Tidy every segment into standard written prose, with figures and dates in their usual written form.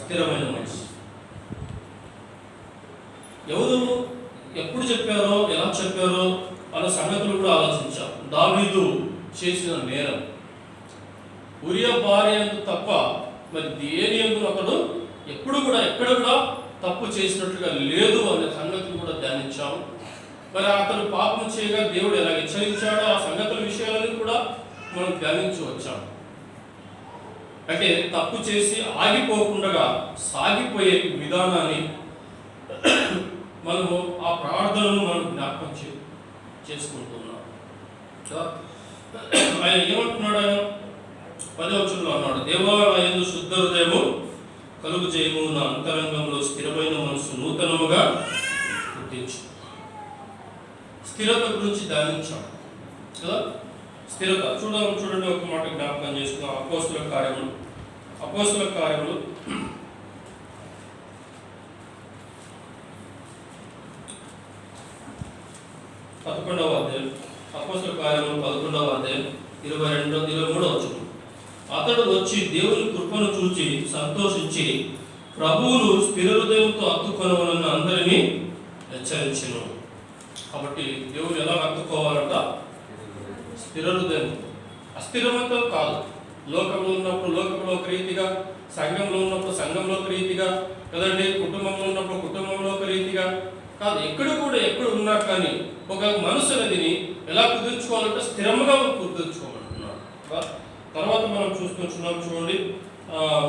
అస్థిరమైన మనసు. ఎవరు ఎప్పుడు చెప్పారో, ఎలా చెప్పారో అన్న సంగతులు కూడా ఆలోచించాం. దావీదు చేసిన నేరం ఉరియా భార్య యందు తప్ప మరి దేని యందు అతడు ఎప్పుడు కూడా ఎక్కడ కూడా తప్పు చేసినట్లుగా లేదు అనే సంగతులు కూడా ధ్యానించాము. మరి అతను పాపం చేయగా దేవుడు ఎలా హెచ్చరించాడో ఆ సంగతుల విషయాలను కూడా మనం ధ్యానించి వచ్చాము. అంటే తప్పు చేసి ఆగిపోకుండా సాగిపోయే విధానాన్ని మనము ఆ ప్రార్థనను మనం జ్ఞాపకం చేసుకుంటున్నాం. ఆయన ఏమంటున్నాడు? ఆయన 10వ వచనంలో అన్నాడు, దేవా నా యందు శుద్ధ హృదయము కలుగు చేయము, నా అంతరంగంలో స్థిరమైన మనసు నూతనముగా పుట్టించు. స్థిరత గురించి ధ్యానించాం కదా. స్థిరత చూడండి ఒక మాట జ్ఞాపకం చేసుకున్నాం. అపోస్తుల కార్యములు 11వ అధ్యాయం, అపోస్తుల కార్యములు 11వ అధ్యాయం 22-23 వచనం. అతడు వచ్చి దేవుని కృపను చూచి సంతోషించి ప్రభువును స్థిర హృదయంతో హత్తుకొనవలన్న అందరినీ హెచ్చరించెను. కాబట్టి దేవుడు ఎలా హత్తుకోవాలంట? స్థిర హృదయం. అస్థిరమతం కాదు. లోకంలో ఉన్నప్పుడు లోకంలో ఒక రీతిగా, సంఘంలో ఉన్నప్పుడు సంఘంలో ఒక రీతిగా, కదండి, కుటుంబంలో ఉన్నప్పుడు కుటుంబంలో ఒక రీతిగా కాదు. ఎక్కడ ఉన్నా కానీ ఒక మనసు అనేదిని ఎలా కుదుర్చుకోవాలంటే స్థిరంగా కుదుర్చుకోమంటున్నాడు. తర్వాత మనం చూస్తున్నాం. చూడండి,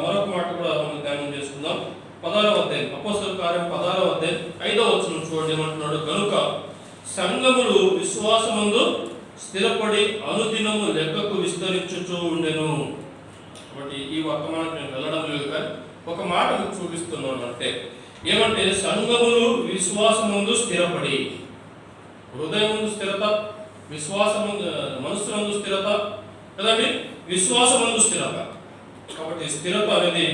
మరొక మాట కూడా మనం ధ్యానం చేసుకుందాం. 16వ అధ్యాయం, అపోస్తలుల కార్యం 16వ అధ్యాయం 5వ వచనం చూడండి. ఏమంటున్నాడు? కనుక సంఘములు విశ్వాసమందు స్థిరపడి అనుదినము లెక్కకు విస్తరించుచూ ఉండెను. కాబట్టి ఈ వర్తమానం నేను వెళ్ళడం లేదు, కానీ ఒక మాట మీకు చూపిస్తున్నాను. అంటే ఏమంటే సంఘములు విశ్వాసమందు స్థిరపడి, హృదయముందు స్థిరత, విశ్వాసమందు మనస్సునందు స్థిరత కదండి, విశ్వాసమందు స్థిరత. కాబట్టి స్థిరత అనేది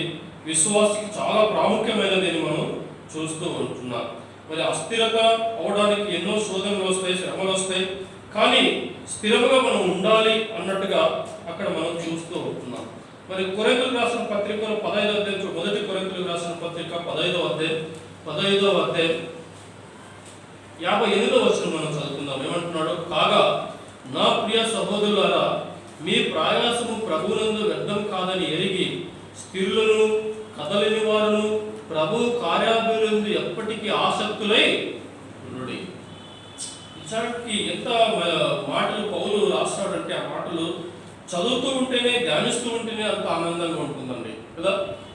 విశ్వాసకి చాలా ప్రాముఖ్యమైనది అని మనం చూస్తూ ఉంటున్నాం. మరి అస్థిరత అవడానికి ఎన్నో శోధనలు వస్తాయి, శ్రమలు వస్తాయి, కానీ స్థిరముగా మనం ఉండాలి అన్నట్టుగా అక్కడ మనం చూస్తూ ఉంటున్నాం. మరి కొరింథీయులకు రాసిన పత్రికలో 15వ అధ్యాయం, మొదటి కొరింథీయులకు రాసిన పత్రిక 15వ అధ్యాయం 58వ వచనం మనం చదువుకుందాం. ఏమంటున్నాడు? కాగా నా ప్రియ సహోదరులారా, మీ ప్రయాసము ప్రభువునందు వ్యర్థం కాదని ఎరిగి స్థిరులను కదలిని వారును ప్రభు కార్యాభివృద్ధి ఎప్పటికీ ఆసక్తులై ఉండుడి. నిజానికి ఎంత మాటలు పౌలు రాస్తాడంటే ఆ మాటలు చదువుతూ ఉంటేనే, ధ్యానిస్తూ ఉంటేనే అంత ఆనందంగా ఉంటుందండి కదా.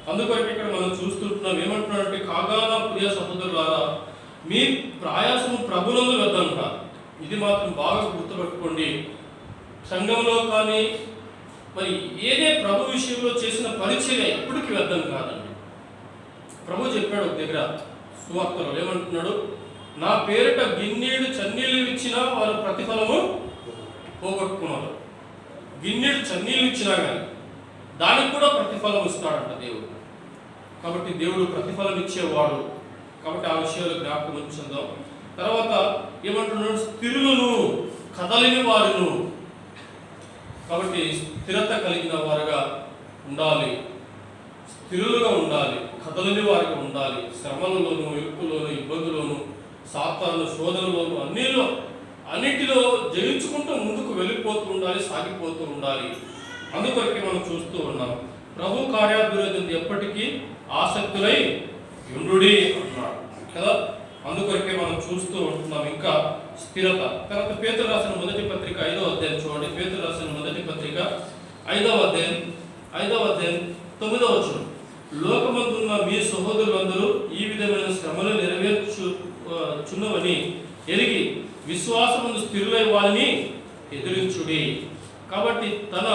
అందుకొరకు ఇక్కడ మనం చూస్తుంటున్నాం. ఏమంటున్నాడంటే, కాగా నా ప్రియ సహోదరులారా, మీ ప్రయాసము ప్రభువునందు వ్యర్థం కాదు. ఇది మాత్రం బాగా గుర్తుపెట్టుకోండి. సంఘంలో కానీ మరి ఏదే ప్రభు విషయంలో చేసిన పరిచర్య ఎప్పటికీ వ్యర్థం కాదండి. ప్రభు చెప్పాడు ఒక దగ్గర సువార్తలో, ఏమంటున్నాడు? నా పేరిట గిన్నెడు చన్నీళ్ళు ఇచ్చినా వారు ప్రతిఫలము పోగొట్టుకున్నారు. గిన్నెడు చన్నీళ్ళు ఇచ్చినా కానీ దానికి కూడా ప్రతిఫలం ఇస్తాడంట దేవుడు. కాబట్టి దేవుడు ప్రతిఫలం ఇచ్చేవాడు. కాబట్టి ఆ విషయాలు జ్ఞాపకం ఉంచుకుందాం. తర్వాత ఏమంటున్నాడు? స్థిరులను కదలిని వారును. కాబట్టి స్థిరత కలిగిన వారుగా ఉండాలి, స్థిరులుగా ఉండాలి, కదలని వారిగా ఉండాలి. శ్రమలలోను, ఇరుకులోను, ఇబ్బందులోను, సాతాను శోధనలోను అన్నిటిలో జయించుకుంటూ ముందుకు వెళ్ళిపోతూ ఉండాలి, సాగిపోతూ ఉండాలి. అందుకొరకే మనం చూస్తూ ఉన్నాం. ప్రభు కార్యాభివృద్ధి ఎప్పటికీ ఆసక్తులై ఉండుడి అన్నాడు కదా. అందుకొరకే మనం చూస్తూ ఉంటున్నాం. ఇంకా స్థిరత. తర్వాత పేతురు రాసిన మొదటి పత్రిక 5వ అధ్యాయం చూడండి. పేతురు రాసిన మొదటి పత్రిక 5వ అధ్యాయం 9వ వచనం. లోకమందున్న మీ సహోదరులందరూ ఈ విధమైన శ్రమలు నెరవేర్చుచున్నవని ఎరిగి విశ్వాసమందు స్థిరులై వారిని ఎదిరించుడి. కాబట్టి తన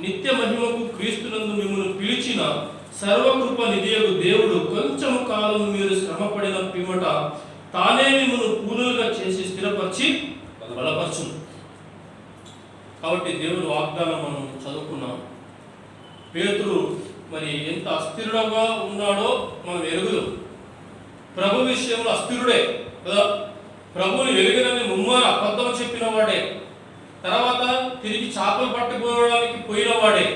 నిత్య మహిమకు క్రీస్తునందు మిమ్మల్ని పిలిచిన సర్వకృప నిధియగు దేవుడు కొంచెం కాలం మీరు శ్రమపడిన పిమ్మట తానే మిమ్మల్ని పూర్ణులుగా చేసి స్థిరపరిచి బలపరచును. కాబట్టి దేవుడు వాగ్దానం మనం చదువుకున్నాం. పేతురు మరి ఎంత అస్థిరుడుగా ఉన్నాడో మనం ఎరుగుదాం. ప్రభు విషయంలో అస్థిరుడే కదా. ప్రభువుని ఎరుగనని ముమ్మారు అబద్ధం చెప్పిన వాడే, తర్వాత తిరిగి చేపలు పట్టుకోవడానికి పోయిన వాడే.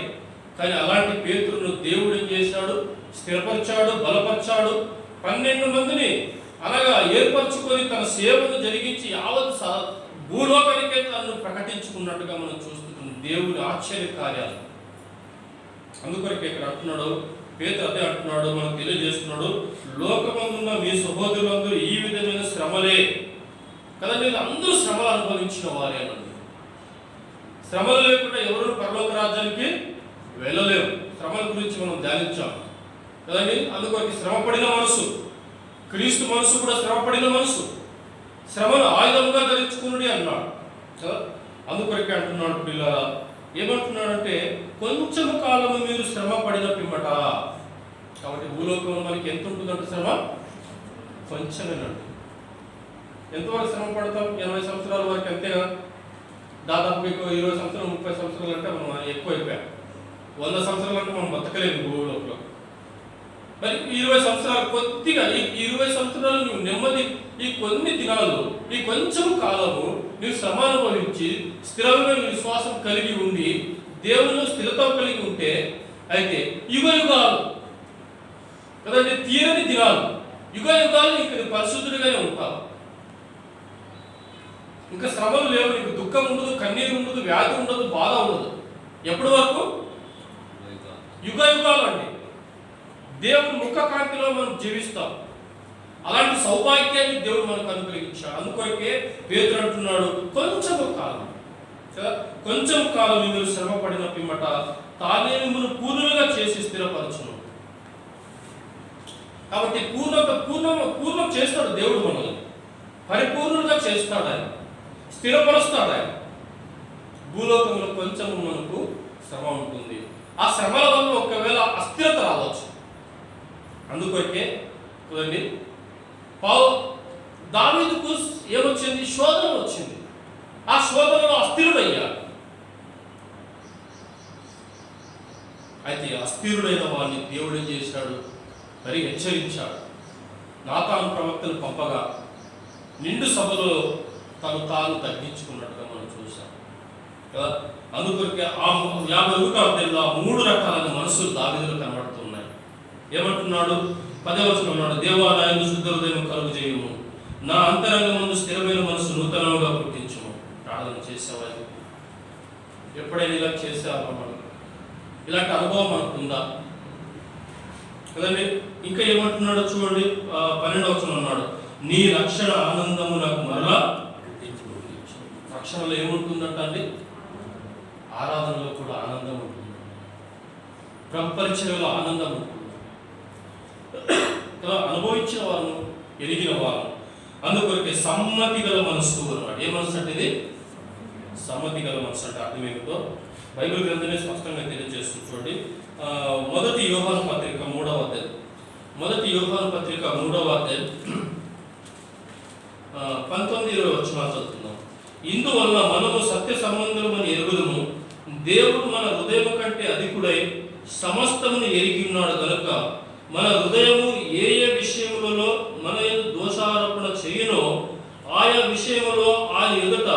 కానీ అలాంటి పేతురును దేవుడు ఏం చేశాడు? స్థిరపరిచాడు, బలపరిచాడు. 12 మందిని అనగా ఏర్పరచుకొని తన సేవను జరిగించి యావత్ భూలోకానికే తనను ప్రకటించుకున్నట్టుగా మనం చూస్తున్నాం. దేవుని ఆశ్చర్య కార్యాలు. అందుకొరకు ఇక్కడ అంటున్నాడు పేతురు, అదే అంటున్నాడు, మనకు తెలియజేస్తున్నాడు, లోకమందున్న మీ సహోదరులందరూ ఈ విధమైన శ్రమలే కదండి. అందరూ శ్రమలు అనుభవించిన వారే అన్నది. శ్రమలు లేకుండా ఎవరు పరలోక రాజ్యానికి వెళ్ళలేము. శ్రమల గురించి మనం ధ్యానించాం కదండి. అందుకొరకు శ్రమపడిన మనసు, క్రీస్తు మనసు కూడా శ్రమపడిన మనసు, శ్రమను ఆయుధంగా ధరించుకునుడి అన్నాడు కదా. అందుకొరకే అంటున్నాడు పిల్లరా, ఏమంటున్నాడంటే కొంచెం కాలము మీరు శ్రమ పడిన పిమ్మట. కాబట్టి భూలోకంలో మనకి ఎంత ఉంటుందంటే శ్రమ కొంచెమేనండి. ఎంతవరకు శ్రమ పడతాం? 80 సంవత్సరాల వరకు అంతేగా. దాదాపు 20 సంవత్సరాలు 30 సంవత్సరాలు అంటే మనం ఎక్కువ అయిపోయాం. 100 సంవత్సరాలు అంటే మనం బతకలేదు భూలోకంలో. మరి 20 సంవత్సరాలు కొద్దిగా, ఈ 20 సంవత్సరాలు నువ్వు నెమ్మది, ఈ కొన్ని దినాలు, ఈ కొంచెం కాలము నువ్వు శ్రమ అనుభవించి స్థిరమైన విశ్వాసం కలిగి ఉండి దేవుని స్థిరత కలిగి ఉంటే అయితే యుగ యుగాలు కదండి, తీరని దినాలు, యుగ యుగాలు నీకు పరిశుద్ధుడిగానే ఉంటావు. ఇంకా శ్రమలు లేవు, నీకు దుఃఖం ఉండదు, కన్నీరు ఉండదు, వ్యాధి ఉండదు, బాధ ఉండదు. ఎప్పటి వరకు? యుగ యుగాలు అండి. దేవుని ముఖ కాంతిలో మనం జీవిస్తాం. అలాంటి సౌభాగ్యాన్ని దేవుడు మనకు అనుగ్రహించాడు. అందుకొరకే పేతురు అంటున్నాడు, కొంచెము కాలం కదా, కొంచెం కాలం మీరు శ్రమ పడిన పిమ్మట తానే మిమ్మల్ని పూర్ణులుగా చేసి స్థిరపరచును. కాబట్టి పూర్ణం చేస్తాడు దేవుడు, మనల్ని పరిపూర్ణులుగా చేస్తాడు ఆయన, స్థిరపరుస్తాడు ఆయన. భూలోకంలో కొంచెము మనకు శ్రమ ఉంటుంది. ఆ శ్రమల వల్ల ఒకవేళ అస్థిరత రావచ్చు. అందుకొరకే చూడండి, దావీదుకు ఏమొచ్చింది? శోధన వచ్చింది. ఆ శోధనలో అస్థిరుడయ్యాడు. అయితే అస్థిరుడైన వాడిని దేవుడు ఏం చేశాడు? మరి హెచ్చరించాడు. నాతాను ప్రవక్తను పంపగా నిండు సభలో తాను తగ్గించుకున్నట్టుగా మనం చూసాం కదా. అందుకొరకే ఆ 51వ అధ్యాయంలో 3 రకాలైన మనసులు దావీదులో కనబడుతున్నాయి. ఏమంటున్నాడు? 10వ వచనంలో ఉన్నాడు, దేవా నా యందు శుద్ధ హృదయం కలుగు చేయుము, నా అంతరంగమందు స్థిరమైన మనసు నూతనంగా పుట్టించుము. ప్రార్థన చేసేవా? ఎప్పుడైనా ఇలా చేసేవా? మనం ఇలాంటి అనుభవం మనకుందా కదండి. ఇంకా ఏమంటున్నాడో చూడండి, 12వ వచనంలో ఉన్నాడు, నీ రక్షణ ఆనందము నాకు మరలా. రక్షణలో ఏముంటుందంట అండి? ఆరాధనలో కూడా ఆనందం ఉంటుంది, పరిచర్యలో ఆనందం ఉంటుంది కదా. అనుభవించిన వారు, ఎరిగిన వారు. అందుకొరకే సమ్మతి గల మనసు అన్నమాట. ఏ మనసు అంటే ఇది? సమ్మతి గల మనసు అంటే అర్థం ఏమిటో బైబిల్ గ్రంథమే స్పష్టంగా తెలియజేస్తుంది. చూడండి, 1 యోహాను పత్రిక 3వ అధ్యాయం, 1 యోహాను పత్రిక 3వ అధ్యాయం 19-20 వచనాలు చదువుతున్నాం. ఇందువల్ల మనము సత్య సంబంధులమని ఎరుగుదుము, దేవుడు మన హృదయం కంటే అధికుడై సమస్తమును ఎరిగి ఉన్నాడు కనుక మన హృదయము ఏ ఏ విషయములలో మన దోషారోపణ చేయునో ఆయా విషయములో ఆయన ఎదుట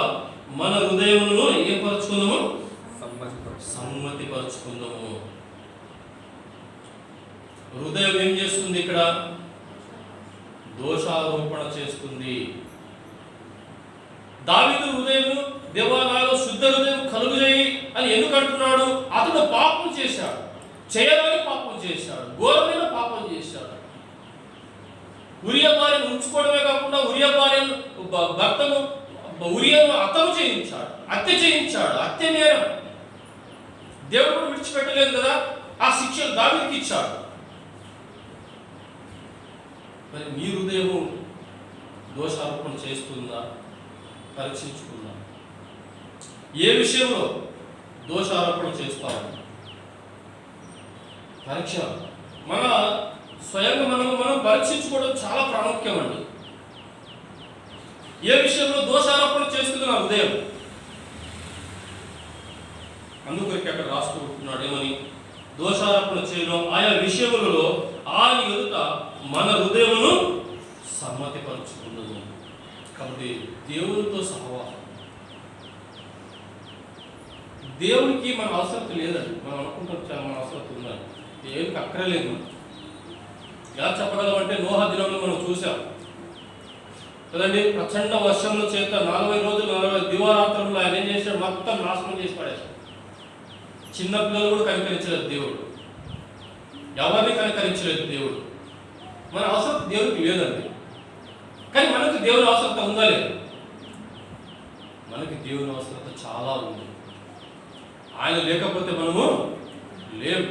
మన హృదయమును ఏర్పరచుకుందాము, సమ్మతిపరచుకుందాము. హృదయం ఏం చేస్తుంది? ఇక్కడ దోషారోపణ చేస్తుంది. దావీదు హృదయం, దేవా నాలో శుద్ధ హృదయం కలుగుచేయి అని ఎందుకు అంటున్నాడు? అతడు పాపం చేశాడు, చేయడానికి పాపం చేశాడు, ఘోరమైన పాపం చేశాడు. ఉరియా భార్యను ఉంచుకోవడమే కాకుండా ఉరియా భార్యను భర్తను ఉరియాను హత్య చేయించాడు. హత్య నేరం. దేవుడు విడిచిపెట్టలేదు కదా, ఆ శిక్షను దావీదుకి ఇచ్చాడు. మరి మీ హృదయము దోషారోపణ చేస్తుందా? పరీక్షించుకుందాం. ఏ విషయంలో దోషారోపణ చేస్తాము? పరీక్ష మన స్వయంగా మనం పరీక్షించుకోవడం చాలా ప్రాముఖ్యం అండి. ఏ విషయంలో దోషారోపణ చేస్తుంది నా హృదయం? అందుకొరికి అక్కడ రాస్తూ ఉంటున్నాడు ఏమని? దోషారోపణ చేయడం ఆయా విషయములలో ఆయన ఎదుట మన హృదయమును సమ్మతిపరుచుకున్నది. కాబట్టి దేవునితో సహవాసం. దేవునికి మన అవసరం లేదండి. మనం అనుకుంటాం చాలా మన అవసరం ఉందని. దేవునికి అక్కరలేదు. ఎలా చెప్పగలమంటే నోహ దినంలో మనం చూసాం కదండి. ప్రచండ వర్షంలో చేత 40 రోజులు 40 దివారాత్రంలో ఆయన ఏం చేశాడు, మొత్తం నాశనం చేసి పడేశాడు. చిన్న పిల్లలు కూడా కనికరించలేదు దేవుడు, ఎవరిని కనికరించలేదు దేవుడు. మన అవసరం దేవుడికి లేదండి. కానీ మనకి దేవుని అవసరత ఉందా లేదు? మనకి దేవుని అవసరత చాలా ఉంది. ఆయన లేకపోతే మనము లేవు.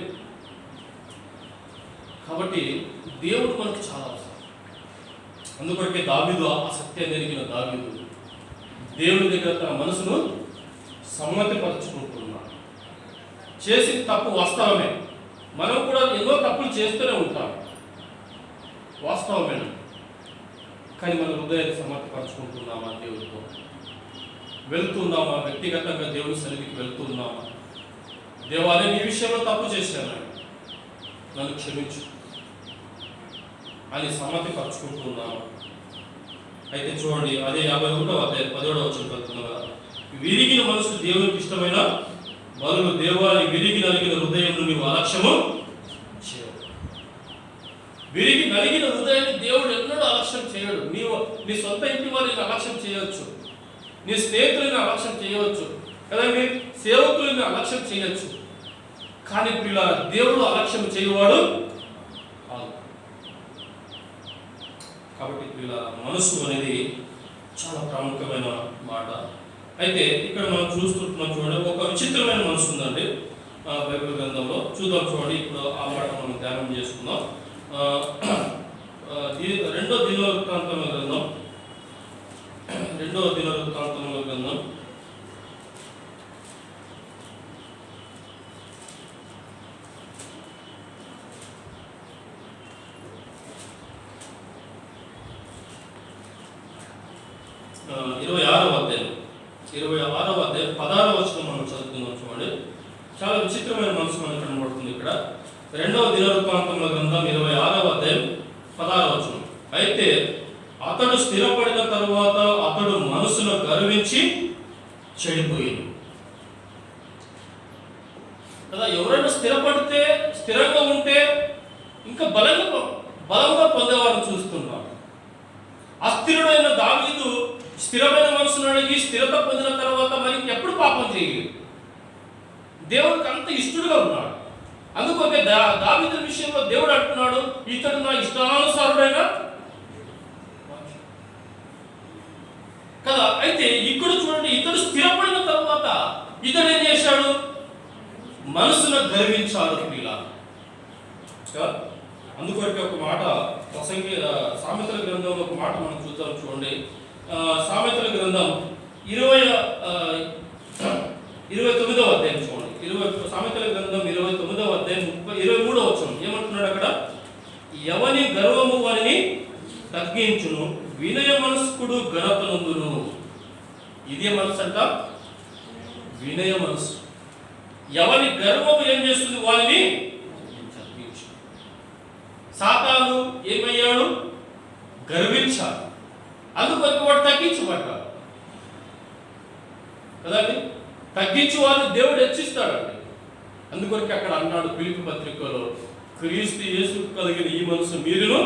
కాబట్టి దేవుడు మనకు చాలా అవసరం. అందుకొరకే దావీదు ఆ సత్యాన్ని ఎరిగిన దావీదు దేవుని దగ్గర తన మనసును సమ్మతిపరుచుకుంటున్నాడు. చేసిన తప్పు వాస్తవమే, మనం కూడా ఎన్నో తప్పులు చేస్తూనే ఉంటాం, వాస్తవమే. కానీ మన హృదయాన్ని సమ్మతిపరుచుకుంటున్నామా? దేవుడితో వెళ్తున్నామా? వ్యక్తిగతంగా దేవుని సన్నిధికి వెళ్తున్నామా? దేవా, నేను ఈ విషయంలో తప్పు చేశాను, నన్ను క్షమించు అని సమ్మతిపరుచుకుంటున్నామా? అయితే చూడండి, అదే 51వ అధ్యాయం 17వ వచనం చదువుతున్నాం కదా, విరిగిన మనసు దేవునికి ఇష్టమైన బలులు దేవాన్ని విరిగి నలిగిన హృదయం నీవు అలక్ష్యము చేయడు. విరిగి నలిగిన హృదయాన్ని దేవుడు ఎన్నడూ అలక్ష్యం చేయడు. నీ సొంత ఇంటి వారిని అలక్ష్యం చేయవచ్చు, నీ స్నేహితులను అలక్ష్యం చేయవచ్చు కదండి, సేవకులను అలక్ష్యం చేయవచ్చు. కానీ పిల్లల దేవుడు అలక్ష్యం చేయవాడు కాదు. కాబట్టి పిల్లల మనసు అనేది చాలా ప్రాముఖ్యమైన మాట. అయితే ఇక్కడ మనం చూస్తుంటున్నాం చూడండి, ఒక విచిత్రమైన మనసు ఉందండి బైబిల్ గ్రంథంలో. చూద్దాం చూడండి, ఇప్పుడు ఆ మాట మనం ధ్యానం చేసుకుందాం. 2వ దినవృత్తాంతముల గ్రంథం 2వ దినవృత్తాంతముల గ్రంథం 26వ అధ్యాయం 16వ వచనం మనం చదువుతున్నాం చూడండి. చాలా విచిత్రమైన మనసు మనకు కనబడుతుంది ఇక్కడ. 2వ దినవృత్తాంతముల గ్రంథం 26వ అధ్యాయం 16వ వచనం. అయితే అతడు స్థిరపడిన తరువాత అతడు మనసును గర్వించి చెడిపోయింది కదా. ఎవరైనా స్థిరపడితే, స్థిరంగా ఉంటే ఇంకా బలంగా పొందేవారిని చూస్తున్నాం. అస్థిరుడైన దావీదు స్థిరమైన మనసును అడిగి స్థిరత పొందిన తర్వాత మరి ఎప్పుడు పాపం చేయలేదు. దేవుడికి అంత ఇష్టడుగా ఉన్నాడు. అందుకొకే దావీదు విషయంలో దేవుడు అంటున్నాడు, ఇతడు నా ఇష్టానుసారుడైన కదా. అయితే ఇక్కడ చూడండి, ఇతడు స్థిరపడిన తర్వాత ఇతడు ఏం చేశాడు, మనసును గర్వించాడు పిల్ల. అందుకొరకే ఒక మాట సామెతల గ్రంథంలో ఒక మాట మనం చూద్దాం చూడండి. సామెతల గ్రంథం 29వ అధ్యాయం చూడండి. సామెతల గ్రంథం 29వ అధ్యాయం 23వ వచనం ఏమంటున్నాడు అక్కడ, ఎవని గర్వము వారిని తగ్గించును, వినయ మనస్కుడు ఘనతనందును. ఇదే మనసు అంట, వినయ మనసు. ఎవరి గర్వము ఏం చేస్తుంది, వారిని తగ్గించు. సాతాను ఏమయ్యాడు, గర్వించాడు. అందుకొరకు వాడు తగ్గించబడ్డాడు కదండి. తగ్గించి వారిని దేవుడు హెచ్చిస్తాడండి. అందుకొరకు అక్కడ అన్నాడు ఫిలిప్పీ పత్రికలో, క్రీస్తు యేసు కలిగిన ఈ మనసు మీరును.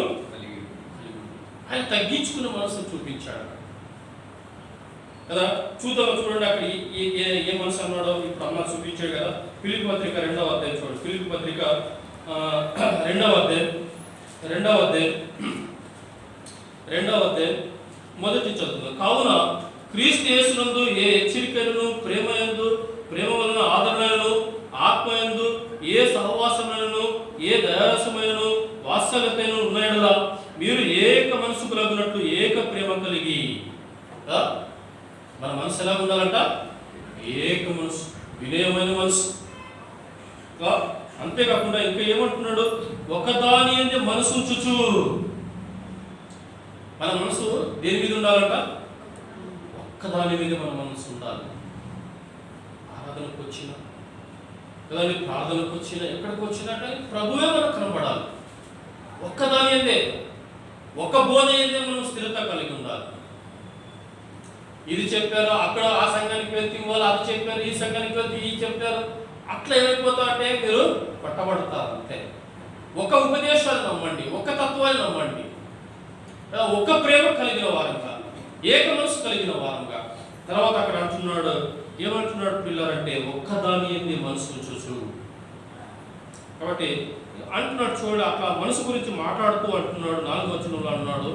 ఆయన తగ్గించుకున్న మనసును చూపించాడు కదా. చూడండి అక్కడ ఏ మనసు అన్నాడో ఇప్పుడు అన్న చూపించాడు కదా. ఫిలిప్పీ పత్రిక 2వ అధ్యాయం చూడండి. ఫిలిప్పీ పత్రిక 2వ అధ్యాయం మొదటి చదువుతుంది. కావున క్రీస్తు యేసునందు ఏ హెచ్చరికలను, ప్రేమ వలన ఆదరణలను, ఆత్మయందు ఏ సహవాసములను, ఏ దయారసమైనను, వాత్సల్యతను ఉన్నాయడలా మీరు ఏక మనసు కలుగునట్లు ఏక ప్రేమ కలిగి. మన మనసు ఎలా ఉండాలంట, ఏక మనసు, వినయమైన మనసు. అంతేకాకుండా ఇంకా ఏమంటున్నాడు, ఒకదాని అంటే మనసు ఉంచుచు. మన మనసు దేని మీద ఉండాలంట, ఒక్కదాని మీద మన మనసు ఉండాలి. ఆరాధనకు వచ్చినా కదండి, ప్రార్థనకు వచ్చినా, ఎక్కడికి వచ్చినా కానీ ప్రభువే మనకు కనపడాలి. ఒక్కదాని అందే, ఒక బోధ అయితే మనం స్థిరత కలిగి ఉండాలి. ఇది చెప్పారు, అక్కడ ఆ సంఘానికి వెళ్తే వాళ్ళు అది చెప్పారు, ఈ సంఘానికి వెళ్తే ఈ చెప్పారు. అట్లా ఏమైపోతా అంటే మీరు పట్టబడతారు అంతే. ఒక ఉపదేశాలు నమ్మండి, ఒక తత్వం యెహోవాను నమ్మండి. ఒక్క ప్రేమ కలిగిన వారంగా, ఏక మనసు కలిగిన వారంగా. తర్వాత అక్కడ అంటున్నాడు, ఏమంటున్నాడు పిల్లలంటే, ఒక్కదాని ఎందు మనసు చూసు. కాబట్టి అంటున్నాడు చూడండి, అట్లా మనసు గురించి మాట్లాడుతూ అంటున్నాడు. 4వ వచనంలో అన్నాడు.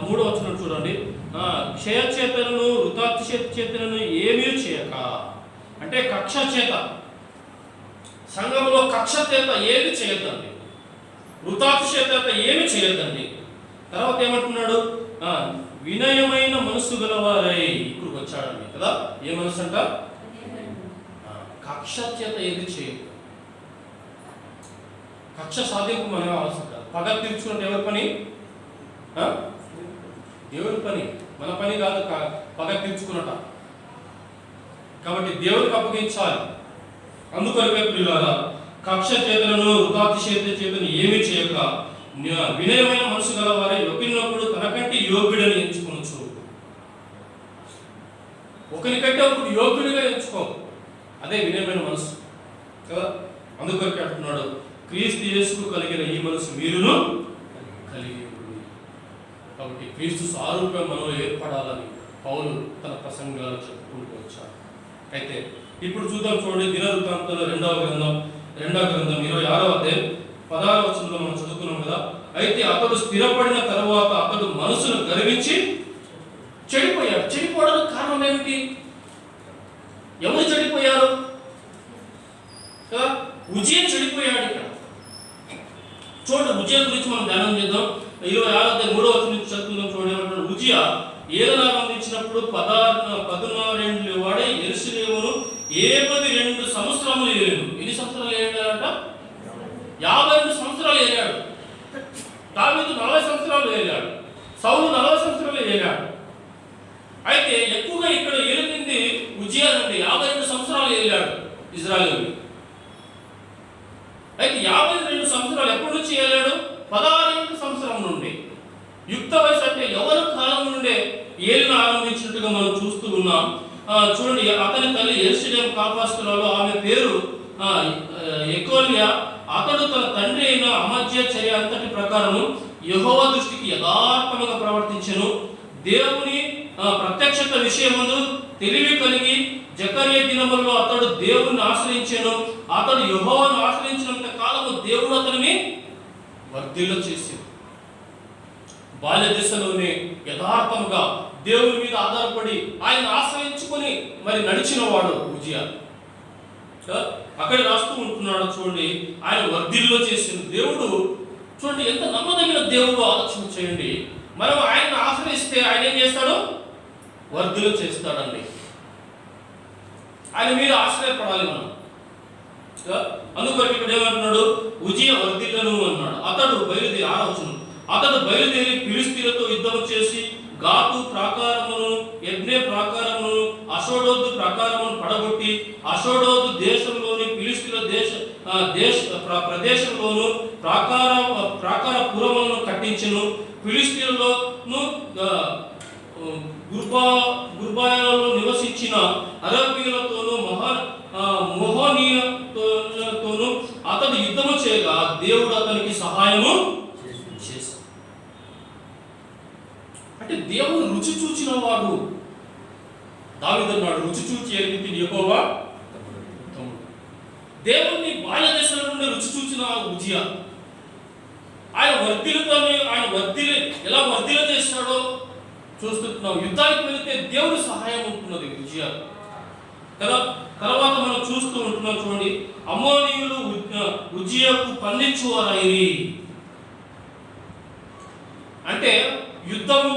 3వ వచనం చూడండి, క్షయచేతనను వృతాతిశేతనను ఏమీ చేయక, అంటే కక్ష చేత, సంఘంలో కక్ష చేత ఏమి చేయొద్దండి, వృతాతిశేత ఏమి చేయొద్దండి. తర్వాత ఏమంటున్నాడు, వినయమైన మనసు గలవారై. ఇప్పుడు వచ్చాడండి కదా, ఏ మనసు అంట? కక్ష చేత ఏది చేయదు. కక్ష సాధింపు మనమే అవసరం కాదు. పగ తీర్చుకుంటే ఎవరి పని? దేవుని పని, మన పని కాదు పగ తీర్చుకున్నట. కాబట్టి దేవునికి అప్పగించాలి. అందుకొరకే ప్రియులారా, కక్ష చేతలను వృతాతిశేత చేతను ఏమి చేయక వినయమైన మనసు గలవారే ఒకరినొకడు తనకంటే యోగ్యుడని ఎంచుకోవచ్చు. ఒకరికంటే ఒకడు యోగ్యుడిగా ఎంచుకో, అదే వినయమైన మనసు కదా. అందుకొరకే అంటున్నాడు, క్రీస్తు యేసుకు కలిగిన ఈ మనసు మీరును కలిగి ఉంది. కాబట్టి క్రీస్తు సారూప్యం మనలో ఏర్పడాలని పౌలు తన ప్రసంగాలు చెప్పుకుంటూ వచ్చాడు. అయితే ఇప్పుడు చూద్దాం చూడండి, దినవృత్తాంతంలో 2వ గ్రంథం 26వ అధ్యాయం 16వ వచనంలో మనం చదువుకున్నాం కదా. అయితే అతడు స్థిరపడిన తరువాత అతడు మనసును గర్వించి చెడిపోయాడు. చెడిపోవడానికి కారణం ఏమిటి? ఎవరు చెడిపోయారు కదా? ఉజ్జియా చెడిపోయాడు. ఇక్కడ చూడండి, ఉజ్జియా గురించి మనం ధ్యానం చేద్దాం. 26వ వచనం నుంచి చదువుకుందాం. చూడండి, ఏమంటాడు? ఉజ్జియా ఏలన ఆరంభించినప్పుడు 14 వాడే యెరూషలేమును 52 సంవత్సరములు ఏలాడు. ఎన్ని సంవత్సరాలు ఏలాడంట? 52 సంవత్సరాలు ఏలాడు. దావీదు 40 సంవత్సరాలు ఏలాడు. సౌలు 40 సంవత్సరాలు ఏలాడు. అయితే ఎక్కువగా ఇక్కడ ఏలింది ఉజ్జియా అంటే 52 సంవత్సరాలు ఏలాడు ఇజ్రాయేలు. అయితే 52 సంవత్సరాలు ఎప్పటి నుంచి ఏలాడు? 16 సంవత్సరం నుండి. యుక్త వయసు అంటే ఎవరి కాలం నుండే ఏలిన ఆరంభించినట్టుగా మనం చూస్తూ ఉన్నాం. చూడండి, అతని తల్లి యెరూషలేము కాపాస్తులలో, ఆమె పేరు ఎకోల్యా. అతడు తన తండ్రి అయిన అమజ్య చర్య అంతటి ప్రకారము యెహోవా దృష్టికి యథార్థముగా ప్రవర్తించెను. దేవుని ప్రత్యక్షత విషయమును తెలివి కలిగి జకర్యా దినములలో అతడు దేవుని ఆశ్రయించెను. అతడు యెహోవాను ఆశ్రయించినంత కాలము దేవుడు అతనిని వర్ధిల్ల చేసి, బాల్య దశలోనే యథార్థముగా దేవుని మీద ఆధారపడి ఆయన ఆశ్రయించుకొని మరి నడిచిన వాడు ఉజ్జియా. అక్కడ రాస్తూ ఉంటున్నాడు చూడండి, ఆయన వర్ధిల్లో చేసిన దేవుడు. చూడండి ఎంత నమ్మదగిన దేవుడు, ఆలోచన చేయండి. మనం ఆయన ఆశ్రయిస్తే ఆయన ఏం చేస్తాడు? వర్ధిల్లో చేస్తాడండి. ఆయన మీద ఆశ్రయపడాలి మనం. అందుకొరకు ఇక్కడ ఏమంటున్నాడు? ఉజ్జియా వర్ధిల్లను అన్నాడు. అతడు బయలుదేరి, 6వ వచనం, అతడు బయలుదేరి ఫిలిష్తీయులతో యుద్ధం చేసి గాతు ప్రాకారమును, యజ్ఞే ప్రాకారమును, అషోడోతు ప్రాకారమును పడగొట్టి అషోడోతు దేశంలోని ఫిలిష్తీయుల ప్రదేశంలోను ప్రాకార పురములను కట్టించెను. ఫిలిష్తీయులలోను గుర్బాయాలలో నివసించిన అరబీలతోనూ మోహనీయులతోనూ అతడు యుద్ధము చేయగా దేవుడు అతనికి సహాయము చేశాడు. అంటే దేవుడు రుచి చూచిన వాడు. దావీదు అన్నాడు, రుచి చూచి ఎరిగితిని యెహోవా తమ్ముడు. దేవుణ్ణి బాల్య దశల నుండి రుచి చూచిన ఉజ్జియా. ఆయన ఎలా వర్ధిల చేస్తాడో చూస్తున్నాం. యుద్ధానికి వెళితే దేవుడి సహాయం ఉంటున్నది ఉజ్జియా కదా. తర్వాత మనం చూస్తూ ఉంటున్నాం చూడండి, అమ్మోనీయులు ఉజ్జియాకు పన్నిచ్చువారైరి. అంటే యుద్ధము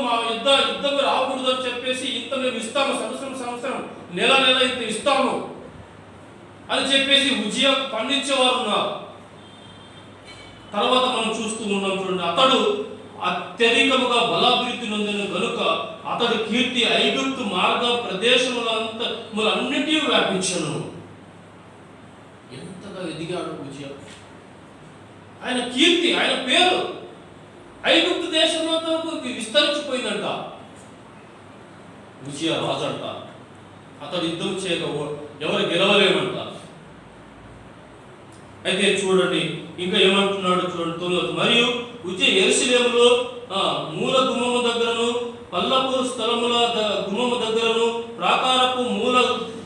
రాకూడదు అని చెప్పేసి ఇంత మేము ఇస్తాము, సంవత్సరం నెల ఇంత ఇస్తాము అని చెప్పేసి ఉజ్జియాకు పన్నించేవారు ఉన్నారు. తర్వాత మనం చూస్తూ ఉన్నాం చూడండి, అతడు అత్యధికముగా బలాభివృద్ధి నొందిన గనుక అతడు కీర్తి ఐగుప్తు మార్గ ప్రదేశములన్నిటి వ్యాపించను. ఎంతగా ఎదిగాడు ఉజ్జియా. ఆయన కీర్తి, ఆయన పేరు ఐగుప్తు దేశంలో విస్తరించిపోయిందంట. ఉజ్జియా రాజు అంట. అతడు యుద్ధం చేయక ఎవరు గెలవలేమంట. అయితే చూడండి ఇంకా ఏమంటున్నాడు చూడండి, మరియు యెరూషలేములో మూల గుమ్మము దగ్గరను, పల్లపు స్థలముల గుమ్మము దగ్గరను, ప్రాకారపు మూల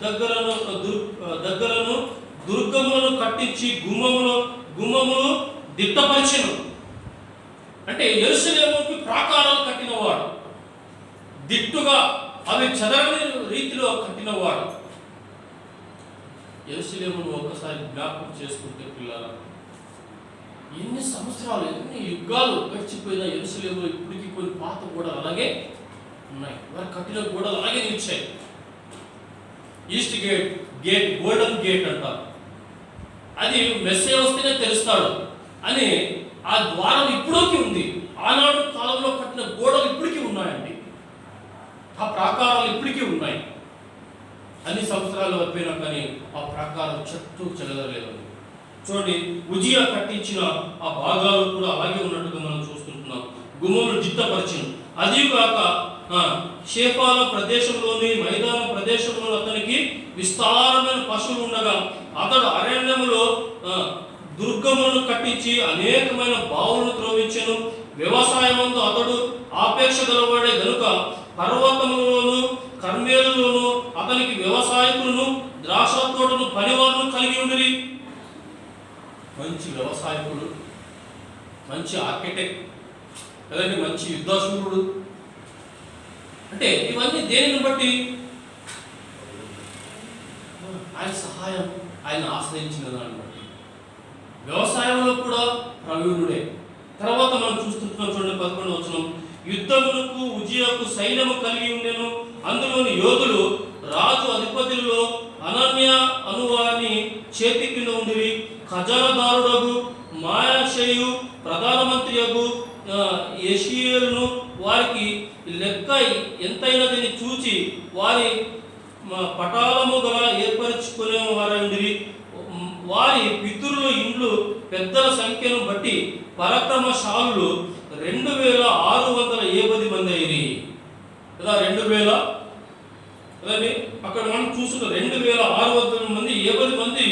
దగ్గరను దుర్గములను కట్టించి గుమ్మములు దిట్టపరిచెను. అంటే యెరూషలేముకి ప్రాకారాలు కట్టినవాడు, దిట్టుగా అవి చెదరని రీతిలో కట్టినవాడు. యెరూషలేమును ఒక్కసారి జ్ఞాపకం చేసుకుంటే పిల్లలు, ఎన్ని సంవత్సరాలు ఎన్ని యుగాలు గడిచిపోయిన యెరూషలేములో ఇప్పటికీ కొన్ని పాత గోడలు అలాగే ఉన్నాయి. వారు కట్టిన గోడలు అలాగే నిలిచాయి. ఈస్ట్ గేట్ గోల్డెన్ గేట్ అంటారు. అది మెస్సే వస్తేనే తెలుస్తాడు అని ఆ ద్వారం ఇప్పటికీ ఉంది. ఆనాడు కాలంలో కట్టిన గోడలు ఇప్పటికీ ఉన్నాయండి. ఆ ప్రాకారాలు ఇప్పటికీ ఉన్నాయి. అన్ని సంవత్సరాలు అయిపోయినా కానీ ఆ ప్రాకారం చెట్టు చెదరలేదు. చూడండి, ఉజియా కట్టించిన ఆ భాగాలు కూడా అలాగే ఉన్నట్టుగా మనం చూస్తుంటున్నాం. గుమ్మములు దిట్టపరిచిన, అది కాక షేపాల ప్రదేశంలోని మైదాన ప్రదేశంలో అతనికి విస్తారమైన పశువులు ఉండగా అతడు అరణ్యములో దుర్గములను కట్టించి అనేకమైన బావులను త్రోవించెను. వ్యవసాయమందు అతడు ఆపేక్ష గలవాడే గనుక పర్వతములోను కర్మేలులోను అతనికి వ్యవసాయకులను ద్రాక్ష తోటను పనివారును కలిగి ఉండిరి. మంచి వ్యవసాయకుడు, మంచి ఆర్కిటెక్ట్ కదండి, మంచి యుద్ధశూరుడు. అంటే ఇవన్నీ దేనిని బట్టి? ఆయన సహాయం, ఆయన ఆశ్రయించిన దాన్ని బట్టి. వ్యవసాయంలో కూడా ప్రవీణుడే. తర్వాత మనం చూస్తున్నాం, చూడండి 11వ వచనం, యుద్ధమునకు ఉజియాకు సైన్యము కలిగి ఉండెను. అందులోని యోధులు రాజు అధిపతుల్లో అనన్య అనువాని చేతి కింద ఉండిరి. ఖజానదారుడగు మాయాషయు ప్రధానమంత్రియగు యెషీయేలును వారికి లెక్క ఎంతైనదని చూచి వారి పటాలము గల ఏర్పరచుకునే వారండిరి. వారి పితరుల ఇండ్లు పెద్దల సంఖ్యను బట్టి పరాక్రమశాలులు 2670 మంది అయిరి. కదా 2000 కదండి, అక్కడ మనం చూస్తున్న 2670 మంది 70 మంది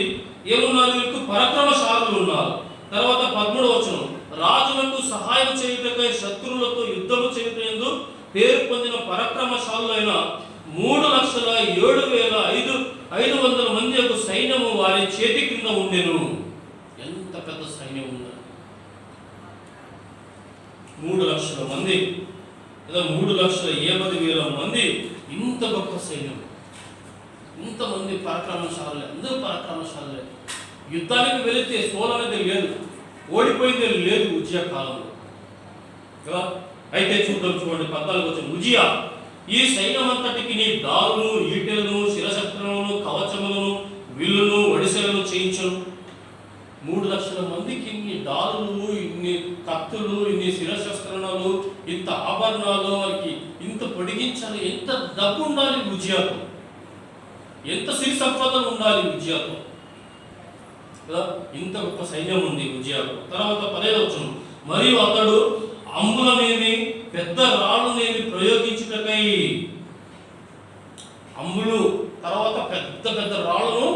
ఏమున్నారు? వీళ్ళకు పరాక్రమశాలులు ఉన్నారు. తర్వాత 13వ వచనం, రాజులకు సహాయం చేయుటకై శత్రువులతో యుద్ధము చేయుటయందు పేరు పొందిన పరాక్రమశాలులైన 3,07,500 మంది యొక్క సైన్యము వారి చేతి కింద ఉండెను. ఎంత పెద్ద సైన్యం ఉందా! 3,00,000 మంది లేదా 3,70,000 మంది. ఇంత గొప్ప సైన్యం, ఇంతమంది పరాక్రమశాలులే, అందరూ పరాక్రమశాలులే. యుద్ధానికి వెళితే సోలనేది లేదు, ఓడిపోయింది లేదు ఉజియా కాలంలో కదా. అయితే చూద్దాం, చూడండి 14వ వచనం, ఉజియా ఈ సైన్యమంతటికి నీ డాలును, ఈటెలను, శిరశస్త్రములను, కవచములను, విల్లును, ఒడిసెలను చేయించను. 3,00,000 మందికి ఇన్ని డాలులు, ఇన్ని కత్తులు, ఇన్ని శిరశస్త్రాలు, ఇంత ఆభరణాలు, వారికి ఇంత పొడిగించాలి. ఎంత డబ్బు ఉండాలి ఉజియాకు, ఎంత సిరి సంపద ఉండాలి ఉజియాకు కదా. ఇంత గొప్ప సైన్యం ఉంది ఉజియాకు. తర్వాత 15వ వచనం, మరియు అతడు అంబులనేమి పెద్ద రాళ్ళనేమి ప్రయోగించుటకై, అంబులు తర్వాత పెద్ద పెద్ద రాళ్ళను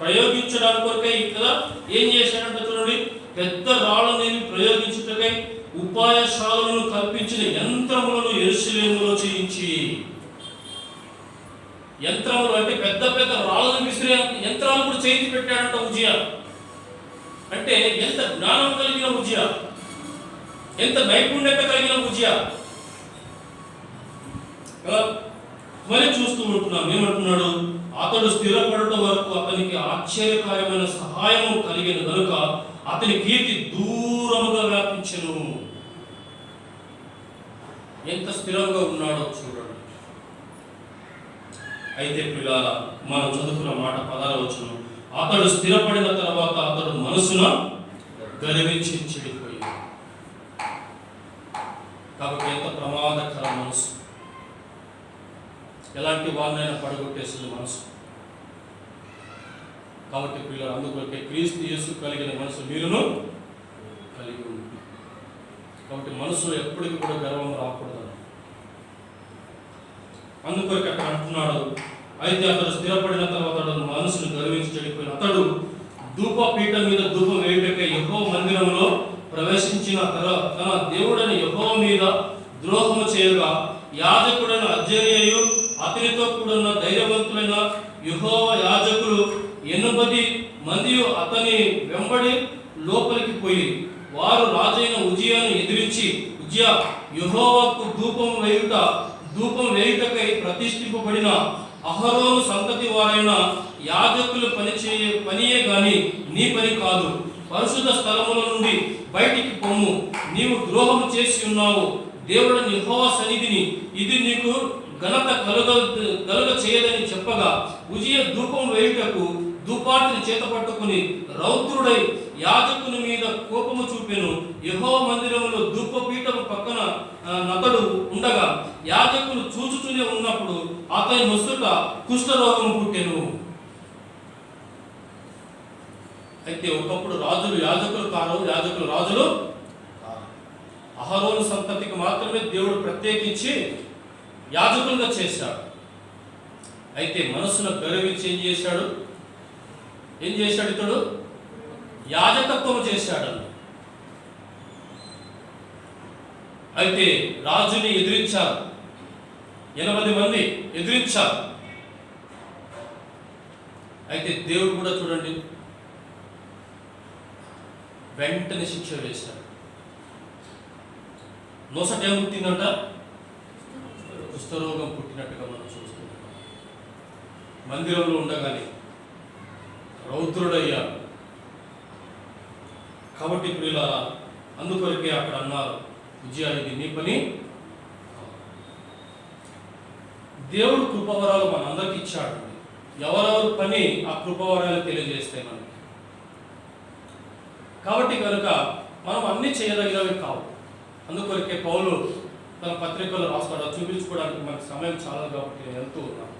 ప్రయోగించడానికి కొరకై కదా ఏం చేశాడంటే చూడండి, పెద్ద రాళ్ళనేమి ప్రయోగించుటకై ఉపాయశాలను కల్పించిన యంత్రములను యెరూషలేములో చేయించి. యంత్రములు అంటే పెద్ద పెద్ద రాళ్ళను విసిరే యంత్రాలు కూడా చేయించి పెట్టాడంట ఉజియా. అంటే ఎంత జ్ఞానం కలిగిన ఉజియా, ఎంత నైపుణ్యత కలిగిన ఉజియా. మరి చూస్తూ ఉంటున్నాం, ఏమంటున్నాడు? అతడు స్థిరపడటం వరకు అతనికి ఆశ్చర్యకరమైన సహాయము కలిగిన కనుక అతని కీర్తి దూరముగా వ్యాపించెను. ఎంత స్థిరంగా ఉన్నాడో చూడండి. అయితే పిల్లారా, మనం చదువుకున్న మాట 16వ వచనం, అతడు స్థిరపడిన తర్వాత అతడు మనసున గర్వించి చెడిపోయాడు. కాబట్టి ఎంత ప్రమాదకర మనసు, ఎలాంటి వారినైనా పడగొట్టేస్తుంది మనసు. కాబట్టి పిల్లలు, అందుకొరకే క్రీస్తు యేసు కలిగిన మనసు మీరును కలిగి ఉంది. కాబట్టి మనసులో ఎప్పటికీ కూడా గర్వం రాకూడదు. అందుకొరకు అక్కడ అంటున్నాడు, అయితే అతడు స్థిరపడిన తర్వాత అతడు మనసును గర్వించి చెడిపోయిన అతడు ధూపపీఠం మీద ధూపం వేయుటకై యెహోవా మందిరంలో ప్రవేశించిన తన దేవుడైన యెహోవా మీద ద్రోహము చేయగా యాజకుడైన అజర్యయు అతనితో కూడిన ధైర్యవంతులైన యెహోవా యాజకులు 80 మంది అతని వెంబడి లోపలికి పోయి వారు రాజైన ఉజియాను ఎదిరించి, ఉజియా యెహోవాకు ధూపం వేయుటకై ప్రతిష్ఠింపబడిన అహరోను సంతతి వారైన యాజకులు పనియే గాని నీ పని కాదు. పరిశుద్ధ స్థలముల నుండి బయటికి పొమ్ము, నీవు ద్రోహము చేసి ఉన్నావు దేవుడైన యెహోవా సన్నిధిని, ఇది నీకు ఘనత కలుగ చేయదని చెప్పగా ఉజియా ధూపం వేయుటకు ధూపార్తిని చేతపట్టుకుని రౌద్రుడై యాజకుని మీద కోపము చూపెను. యెహోవా మందిరములో ధూపపీఠము పక్కన నతడు ఉండగా యాజకులు చూచుతూనే ఉన్నప్పుడు అతని నొసట కుష్ఠరోగము పుట్టెను. అయితే ఒకప్పుడు రాజులు యాజకులు కారు, యాజకులు రాజులు. అహరోను సంతతికి మాత్రమే దేవుడు ప్రత్యేకించి యాజకులుగా చేశాడు. అయితే మనసును గర్వించి ఏం చేశాడు ఇతడు? యాజకత్వం చేశాడు. అయితే రాజుని ఎదిరించారు, 80 మంది ఎదిరించారు. అయితే దేవుడు కూడా చూడండి వెంటనే శిక్ష వేశాడు. నొసట ఏం పుట్టిందంట? కుష్ఠరోగం పుట్టినట్టుగా మనం చూస్తున్నాం. మందిరంలో ఉండగానే రౌద్రుడయ్యాడు. కాబట్టి ఇప్పుడు ఇలా అందుకొరకే అక్కడ అన్నారు, ఉజియా ఇది నీ పని. దేవుడు కృపవరాలు మనందరికి ఇచ్చాడు. ఎవరెవరి పని ఆ కృపవరాలు తెలియజేస్తాయి మనకి. కాబట్టి కనుక మనం అన్నీ చేయదగినవి కావు. అందుకొరకే పౌలు తన పత్రికలు రాస్తాడు. చూపించుకోవడానికి మనకు సమయం చాలదు కాబట్టి నేను వెళ్తూ ఉన్నాను.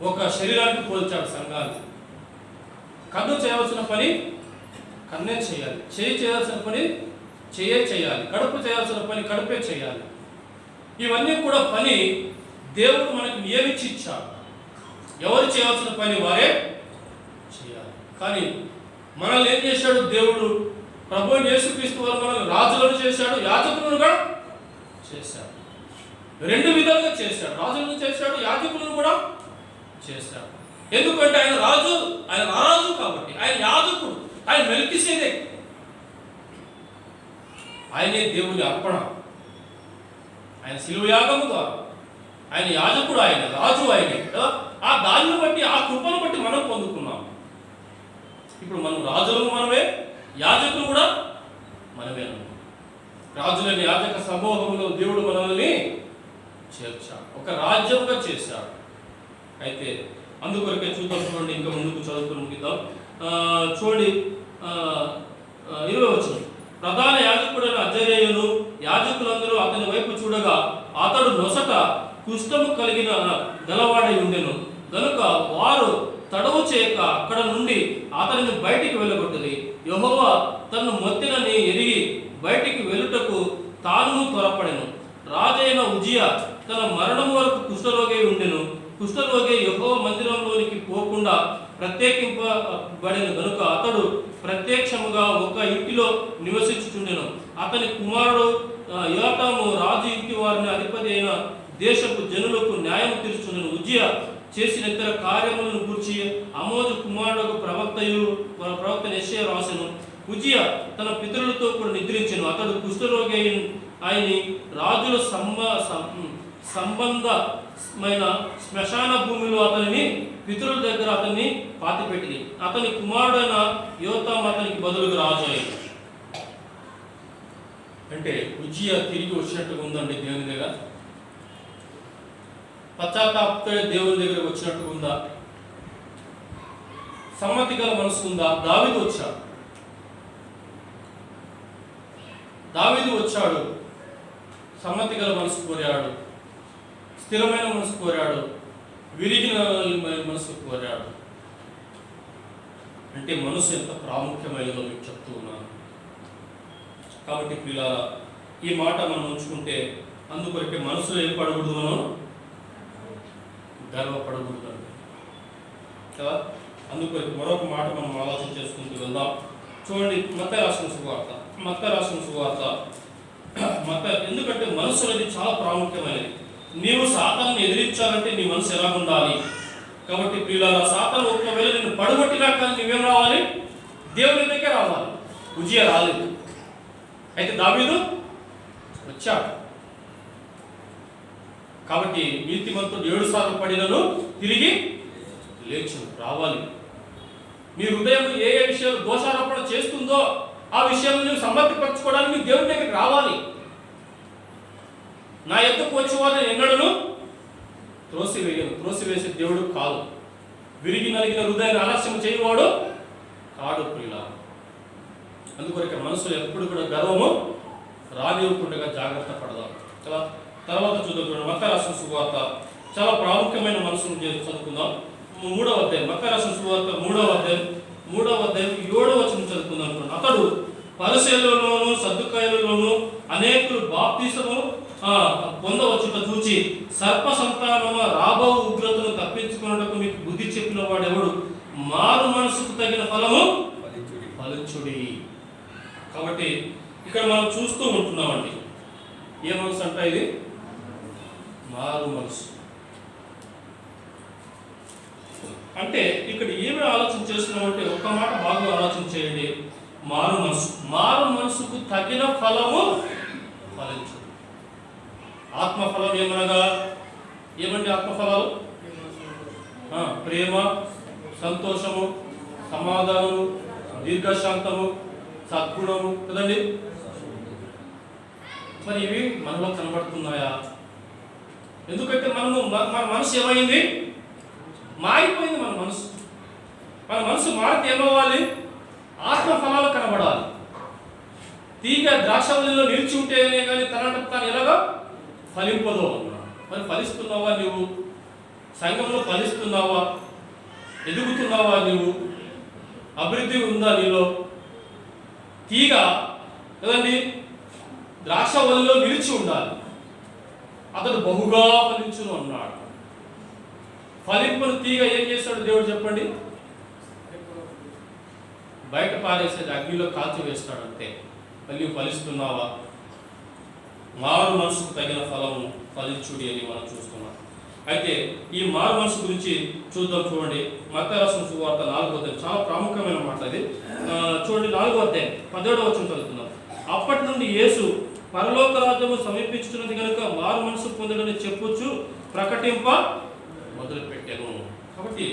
ఒక శరీరానికి పోల్చాడు సంఘాన్ని. కన్ను చేయవలసిన పని కన్నే చేయాలి, చేయాల్సిన పని చేయాలి, కడుపు చేయాల్సిన పని కడుపే చేయాలి. ఇవన్నీ కూడా పని దేవుడు మనకు నియమించి ఇచ్చాడు. ఎవరు చేయాల్సిన పని వారే చేయాలి. కానీ మనల్ని ఏం చేశాడు దేవుడు? ప్రభువు యేసుక్రీస్తు వారు మనల్ని రాజులను చేశాడు, యాజకులను కూడా చేశాడు. 2 విధాలుగా చేశాడు. రాజులను చేశాడు, యాజకులను కూడా చేశాడు. ఎందుకంటే ఆయన రాజు కాబట్టి, ఆయన యాజకుడు, ఆయన మెల్కీసెదెకు, ఆయనే దేవుని అర్పణ. ఆయన శిలువ యాగము ద్వారా ఆయన యాజకుడు, ఆయన రాజు, ఆయనే కదా. ఆ దాన్ని బట్టి, ఆ కృపను బట్టి మనం పొందుకున్నాం. ఇప్పుడు మనం రాజులను మనమే, యాజకులు కూడా మనమే. రాజులని యాజక సమూహంలో దేవుడు మనల్ని చేర్చాడు, ఒక రాజ్యంగా చేశాడు. అయితే అందుకొరకే చూద్దాం. చూడండి, ఇంకా ముందుకు చదువుకుని ముగిద్దాం. చూడండి 20వ వచనం. ప్రధాన యాజకుడైన అజర్యయును యాజకులందరూ అతని వైపు చూడగా అతడు నొసట కుష్ఠము కలిగిన గలవాడై ఉండెను గనుక వారు తడవు చేయక అక్కడ నుండి అతనిని బయటికి వెళ్ళగొట్టది. యెహోవా తన్ను మొత్తినని ఎరిగి బయటికి వెళ్ళుటకు తాను త్వరపడెను. రాజైన ఉజియా తన మరణం వరకు కుష్ఠరోగి ఉండెను. కుష్ఠరోగి యెహోవా మందిరంలోనికి పోకుండా ప్రత్యేకింపబడిన గనుక అతడు ప్రత్యక్షముగా ఒక ఇంటిలో నివసించుచుండెను. అతని కుమారుడు యోతాము రాజు ఇంటి వారిని అధిపతి అయిన దేశపు జనులకు న్యాయం తీర్చుచుండెను. ఉజియా చేసిన ఇతర కార్యములను గూర్చి ఆమోజు కుమారుడు ప్రవక్త యెషయా రాసెను. ఉజియా తన పితరులతో కూడా నిద్రించెను. అతడు కుష్ఠరోగి ఆయని రాజుల సంబంధమైన శ్మశాన భూమిలో అతనిని పితరుల దగ్గర అతన్ని పాతిపెట్టింది. అతని కుమారుడైన యోతాము అతనికి బదులుగా రాజు అయ్యింది. అంటే ఉజియా తిరిగి వచ్చినట్టుగా ఉందండి దేవుని దగ్గర. పశ్చాత్తాపంతో దేవుని దగ్గరకు వచ్చినట్టుగా ఉందా? సమ్మతి గల మనసు ఉందా? దావీదు వచ్చాడు, సమ్మతి గల మనసు కోరాడు, స్థిరమైన మనసు కోరాడు, విరిగిన మనసు కోరాడు. అంటే మనసు ఎంత ప్రాముఖ్యమైనదో మీకు చెప్తూ ఉన్నాను. కాబట్టి పిల్లల ఈ మాట మనం ఉంచుకుంటే అందుకొరకే మనసులో ఏం పడకూడదు, మనం గర్వపడకూడదు కదా. అందుకొరకు మరొక మాట మనం ఆలోచన చేసుకుంటూ వెళ్దాం. చూడండి, మత్తయి రాసిన సువార్త మత్తయి రాసిన సువార్త ఎందుకంటే మనసు అనేది చాలా ప్రాముఖ్యమైనది. నీవు సాతాన్ని ఎదిరించాలంటే నీ మనసు ఎలా ఉండాలి? కాబట్టి ప్రియులారా, సాతాను ఒకవేళ నేను పడగొట్టినా కానీ నువ్వేం రావాలి? దేవుని దగ్గరే రావాలి. ఉజ్జియా రాలేదు, అయితే దావీదు వచ్చాడు. కాబట్టి నీతిమంతుడు 7 సార్లు పడినను తిరిగి లేచును. రావాలి. మీ హృదయం ఏ ఏ విషయాలు దోషారోపణ చేస్తుందో ఆ విషయాలను నువ్వు సమర్థపరచుకోవడానికి దేవుని దగ్గరికి రావాలి. నా ఎత్తుకు వచ్చే వారిని ఎన్నడను త్రోసివేసే దేవుడు కాదు. విరిగి నలిగిన హృదయాన్ని ఆలస్యం చేయవాడు కాడు ప్రియుల. అందుకొరకు మనసులో ఎప్పుడు కూడా గర్వము రానివ్వకుండా జాగ్రత్త పడదాం. తర్వాత చూద్దాం. మత్తయి రాసిన సువార్త చాలా ప్రాముఖ్యమైన మనసును చదువుకుందాం. 3వ అధ్యాయం, మత్తయి రాసిన సువార్త 3వ అధ్యాయం 7వ వచనం చదువుకుందాం. అతడు పరిసయ్యులలోను సద్దుకాయులలోను అనేకులు బాప్తిసము పొందవచ్చుట చూచి, సర్ప సంతానము రాబో ఉగ్రతను తప్పించుకున్నటకు మీకు బుద్ధి చెప్పిన వాడెవడు? మారు మనసుకు తగిన ఫలము ఫలించుడి. కాబట్టి ఇక్కడ మనం చూస్తూ ఉంటున్నామండి. ఏ మనసు అంట ఇది? మారు మనసు. అంటే ఇక్కడ ఏమి ఆలోచన చేస్తున్నామంటే ఒక్క మాట బాగా ఆలోచన చేయండి. మారు మనసుకు తగిన ఫలము ఫలించు. ఆత్మఫలం ఏమనగా ఏమండి? ఆత్మఫలాలు ప్రేమ, సంతోషము, సమాధానము, దీర్ఘశాంతము, సద్గుణము కదండి. మరి ఇవి మనలో కనబడుతున్నాయా? ఎందుకంటే మన మనసు ఏమైంది? మారిపోయింది. మన మనసు మారితే ఏమవ్వాలి? ఆత్మఫలాలు కనబడాలి. తీగ ద్రాక్షవల్లిలో నిలిచి ఉంటేనే కానీ తనంటే తాను ఎలాగా ఫలింపదో అన్నాడు. మరి ఫలిస్తున్నావా నువ్వు? సంఘంలో ఫలిస్తున్నావా? ఎదుగుతున్నావా నువ్వు? అభివృద్ధి ఉందా నీలో? తీగ కదండి ద్రాక్షవల్లిలో నిలిచి ఉండాలి. అతడు బహుగా ఫలించును అన్నాడు. ఫలింపును తీగ ఏం చేస్తాడు దేవుడు చెప్పండి? బయట పారేసేది, అగ్నిలో కాల్చి వేస్తాడు అంతే. మళ్ళీ ఫలిస్తున్నావా? మారు మనసుకు తగిన ఫలము ఫలించుడి అని మనం చూస్తున్నాం. అయితే ఈ మారు మనసు గురించి చూడండి. మత్తయి రాసిన సువార్త 4వ అధ్యాయం చాలా ప్రాముఖ్యమైన మాట అది. చూడండి 4వ అధ్యాయం 17వ వచనం చదువుతున్నాం. అప్పటి నుండి యేసు పరలోక రాజ్యము సమీపించుతున్నది కనుక మారు మనసు పొందడని చెప్పుచు ప్రకటింప మొదలుపెట్టాను. కాబట్టి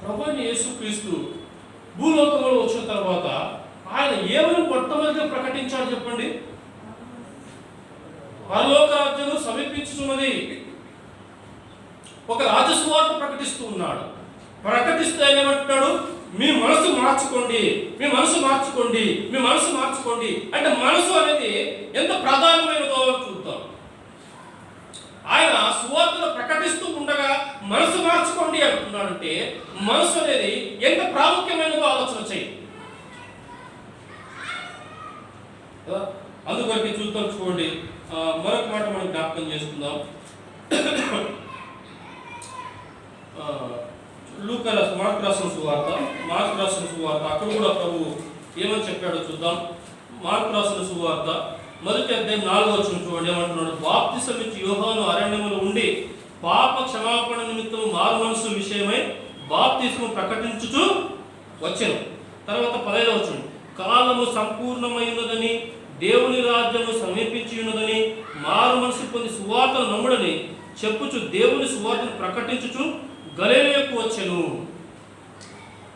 ప్రభువైన యేసుక్రీస్తు భూలోకంలో వచ్చిన తర్వాత ఆయన ఏమని మొట్టమొదటిగా ప్రకటించాడు చెప్పండి? పరలోక రాజ్యము సమీపించుతున్నది. ఒక రాజసువార్త ప్రకటిస్తూ ఉన్నాడు. ప్రకటిస్తూ ఆయన ఏమంటున్నాడు? మీ మనసు మార్చుకోండి, మీ మనసు మార్చుకోండి, మీ మనసు మార్చుకోండి. అంటే మనసు అనేది ఎంత ప్రధానమైనదో చూద్దాం. ఆయన సువార్తను ప్రకటిస్తూ ఉండగా మనసు మార్చుకోండి అంటున్నాడంటే మనసు అనేది ఎంత ప్రాముఖ్యమైనదో ఆలోచన చేయి. అందుకొరకు చూద్దాం. చూడండి మరొక మాట మనం జ్ఞాపకం చేసుకుందాం. మార్కు రాసిన సువార్త అక్కడ కూడా ప్రభు ఏమని చెప్పాడో చూద్దాం. మార్కు రాసిన సువార్త 1వ అధ్యాయం 4వ వచనం చూడండి. ఏమంటున్నాడు? బాప్తిసం ఇచ్చి యోహాను అరణ్యములో ఉండి పాప క్షమాపణ నిమిత్తం మారు మనసు విషయమై బాప్తిసము ప్రకటించుచు వచ్చెను. తర్వాత 15వ వచనం, కాలము సంపూర్ణమైనదని దేవుని రాజ్యము సమీపించి ఉన్నదని మారు మనసు పొంది సువార్తను నమ్ముడని చెప్పుచు దేవుని సువార్తను ప్రకటించుచు గలిలయకు వచ్చెను.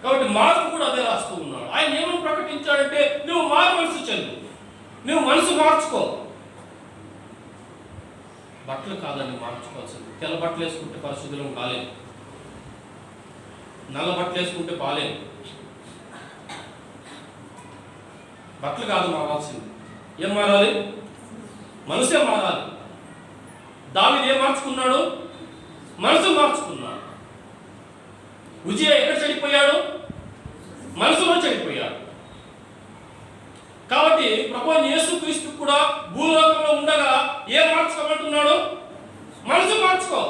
కాబట్టి మార్కు కూడా అదే రాస్తూ ఉన్నాడు. ఆయన ఏమని ప్రకటించాడంటే నువ్వు మారు మనసు చెందు, నువ్వు మనసు మార్చుకో. బట్టలు కాదని మార్చుకోవాల్సింది. తెల్ల బట్టలు వేసుకుంటే పరిశుద్ధం కాలేదు, నల్ల బట్టలు వేసుకుంటే బాలేదు. బట్టలు కాదు మారాల్సింది. ఏం మారాలి? మనసే మారాలి. దావీదు ఏం మార్చుకున్నాడు? మనసు మార్చుకున్నాడు. ఉజ్జియా ఎక్కడ చెడిపోయాడు? మనసులో చెడిపోయాడు. కాబట్టి ప్రభువైన యేసుక్రీస్తు కూడా భూలోకంలో ఉండగా ఏం మార్చుకోమంటున్నాడు? మనసు మార్చుకో.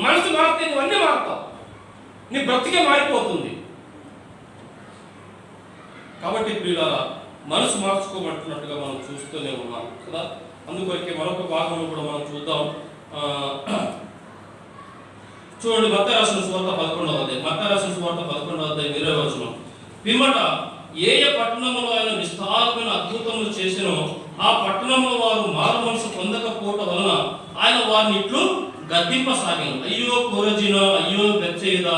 మనసు మారితే నువ్వన్నీ మారుతావు, నీ బ్రతికే మారిపోతుంది. కాబట్టి ప్రియులారా, మనసు మార్చుకోమంటున్నట్టుగా మనం చూస్తూనే ఉన్నాం కదా. అందుకొరకే మరొక భాగంలో కూడా మనం చూద్దాం. చూడండి, మత్తయి రాసిన సువార్త 11వ అధ్యాయం, మత్తయి రాసిన సువార్త 11వ అధ్యాయం 20వ వచనం. పిమ్మట ఏ పట్టణంలో ఆయన విస్తారమైన అద్భుతములు చేసినో ఆ పట్టణంలో వారు మారు మనసు పొందకపోవటం వలన ఆయన వారిని ఇట్లు గద్దింపసాగాను. అయ్యో కొరజిన, అయ్యో బెత్సయిదా,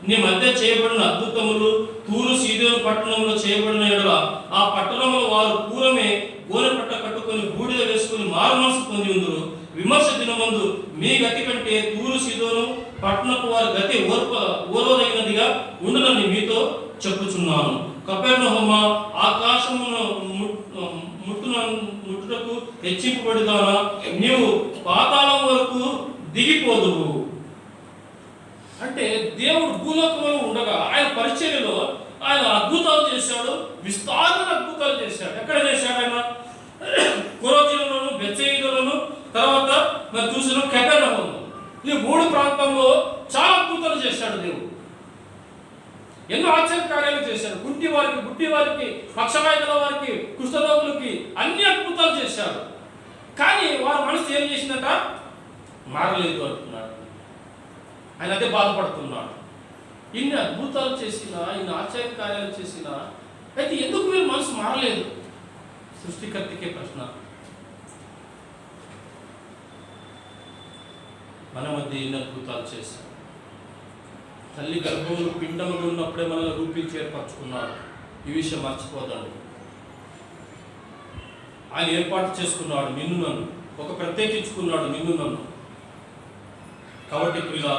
నీ మధ్య చేయబడిన అద్భుతములు తూరు సీదోను పట్టణంలో చేయబడిన ఎడల ఆ పట్టణంలో వారు పూర్వమే గోనె పట్ట కట్టుకొని బూడిద వేసుకుని మారు మనసు పొంది ఉందురు. విమర్శ దినమందు మీ గతి కంటే తూరు సీదోను పట్టణపు వారి గతి ఓర్వదగినదిగా ఉండునని మీతో చెప్పుచున్నాను. కపెర్నహూమ, ఆకాశమును ముట్టుటకు హెచ్చింపబడిదానా, నీవు పాతాళం వరకు దిగిపోదువు. అంటే దేవుడు భూలోకంలో ఉండగా ఆయన పరిచర్యలో ఆయన అద్భుతాలు చేశాడు, విస్తారమైన అద్భుతాలు చేశాడు. ఎక్కడ చేశాడు ఆయన? కొరజీలోను, బెత్సయిదాలోను, తర్వాత మరి చూసిన కపెర్నహూము, ఈ 3 ప్రాంతంలో చాలా అద్భుతాలు చేశాడు దేవుడు. ఎన్నో ఆశ్చర్య కార్యాలు చేశాడు. గుడ్డి వారికి, పక్షవాయుల వారికి, కుష్ఠరోగులకి అన్ని అద్భుతాలు చేశాడు. కానీ వారి మనసు ఏం చేసిందట? మారలేదు అంటున్నాడు. ఆయన అదే బాధపడుతున్నాడు. ఇన్ని అద్భుతాలు చేసినా, ఇన్ని ఆశ్చర్య కార్యాలు చేసినా, అయితే ఎందుకు వీళ్ళు మనసు మారలేదు? సృష్టికర్తకే ప్రశ్న. మన మధ్య ఎన్ని అద్భుతాలు చేశాడు. తల్లి గర్భంలో పిండములు ఉన్నప్పుడే మనల్ని రూపించి ఏర్పరచుకున్నాడు. ఈ విషయం మర్చిపోదండి. ఆయన ఏర్పాటు చేసుకున్నాడు నిన్ను నన్ను, ఒక ప్రత్యేకించుకున్నాడు నిన్ను నన్ను. కాబట్టి ఇలా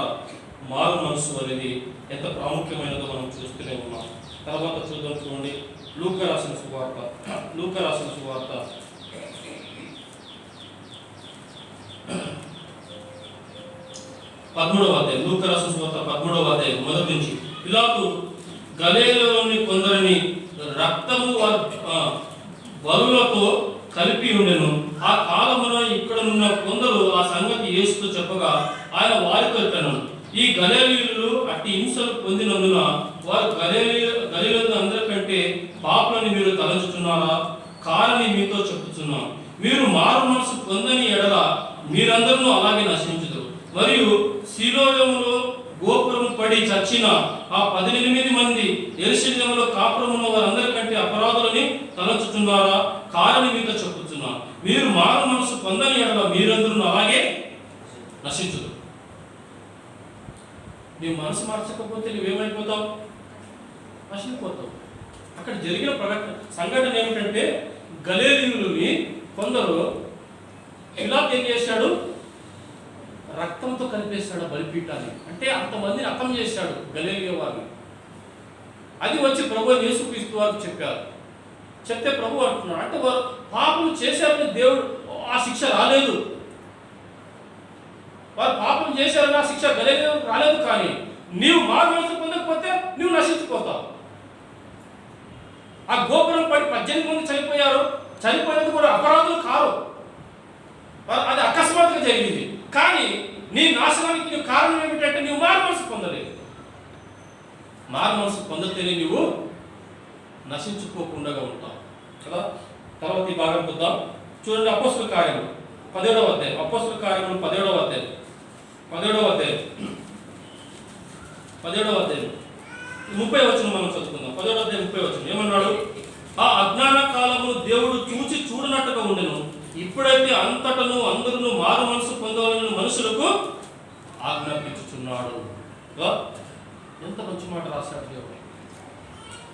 మారు మనసు అనేది ఎంత ప్రాముఖ్యమైనదో మనం చూస్తూనే ఉన్నాం. తర్వాత చూడండి, లూకా రాసిన సువార్త 13వ అధ్యాయం, లూకా రాసిన సువార్త 13వ అధ్యాయం మొదటి నుంచి. పిలాతు గలిలయలోని కొందరిని రక్తము వలులతో కలిపి ఉండెను. ఆ కాలమున ఇక్కడనున్న కొందరు ఆ సంగతి యేసుతో చెప్పగా ఆయన వారితో చెప్పెను, ఈ గలిలయులు అట్టి హింసలు పొందినందున వారు గలిలయులు అందరికంటే పాపులని మీరు తలంచుతున్నారా? కారని మీతో చెప్పుచున్నాం. మీరు మారు మనసు పొందని ఎడల మీరందరూ అలాగే నశించుదురు. మరియు సిలోయములో గోపురం పడి చచ్చిన ఆ 18 మంది యెరూషలేములో కాపురమున్న వారందరికంటే అపరాధులని తలంచుతున్నారా? కారని మీతో చెప్పుచున్నాం. మీరు మారు మనసు పొందని ఎడల మీరందరూ అలాగే నశించుదురు. నీ మనసు మార్చకపోతే నువ్వేమైపోతావు? నశించిపోతావు. అక్కడ జరిగిన సంఘటన ఏమిటంటే, గలిలయులని కొందరు పిలాతు ఏం చేశాడు? రక్తంతో కలిపేశాడు బలిపీఠాన్ని. అంటే అంతమందిని హతం చేశాడు గలిలయ వారిని. అది వచ్చి ప్రభు యేసుక్రీస్తు వారికి చెప్పారు. చెప్తే ప్రభు అంటున్నాడు, అంటే వారు పాపం చేశారని దేవుడు ఆ శిక్ష రాలేదు. వారు పాపం చేశారని ఆ శిక్ష గలిలయ రాలేదు. కానీ నీవు మారు మనసు పొందకపోతే నువ్వు నశించిపోతావు. ఆ గోపురం పడి 18 మంది చనిపోయారు. చనిపోయినది కూడా అపరాధులు కారు, అది అకస్మాత్తుగా జరిగింది. కానీ నీ నాశనానికి నువ్వు కారణం ఏమిటంటే నువ్వు మారు మనసు పొందలేదు. మారు మనసు పొందితేనే నువ్వు నశించుకోకుండా ఉంటావు కదా. తర్వాత ఈ భాగం చూద్దాం. చూడండి, అపోస్తల కార్యములు 17వ అధ్యాయం, అపోస్తల కార్యములు 17వ అధ్యాయం 30వ వచనం మనం చదువుకుందాం. 17వ అధ్యాయం 30వ వచనం ఏమన్నాడు? ఆ అజ్ఞాన కాలమును దేవుడు చూచి చూడనట్టుగా ఉండెను. ఇప్పుడైతే అంతటను అందరూ మారు మనసు పొందవాలని మనుషులకు ఆజ్ఞాపించుచున్నాడు. ఎంత మంచి మాట రాశాడు దేవుడు.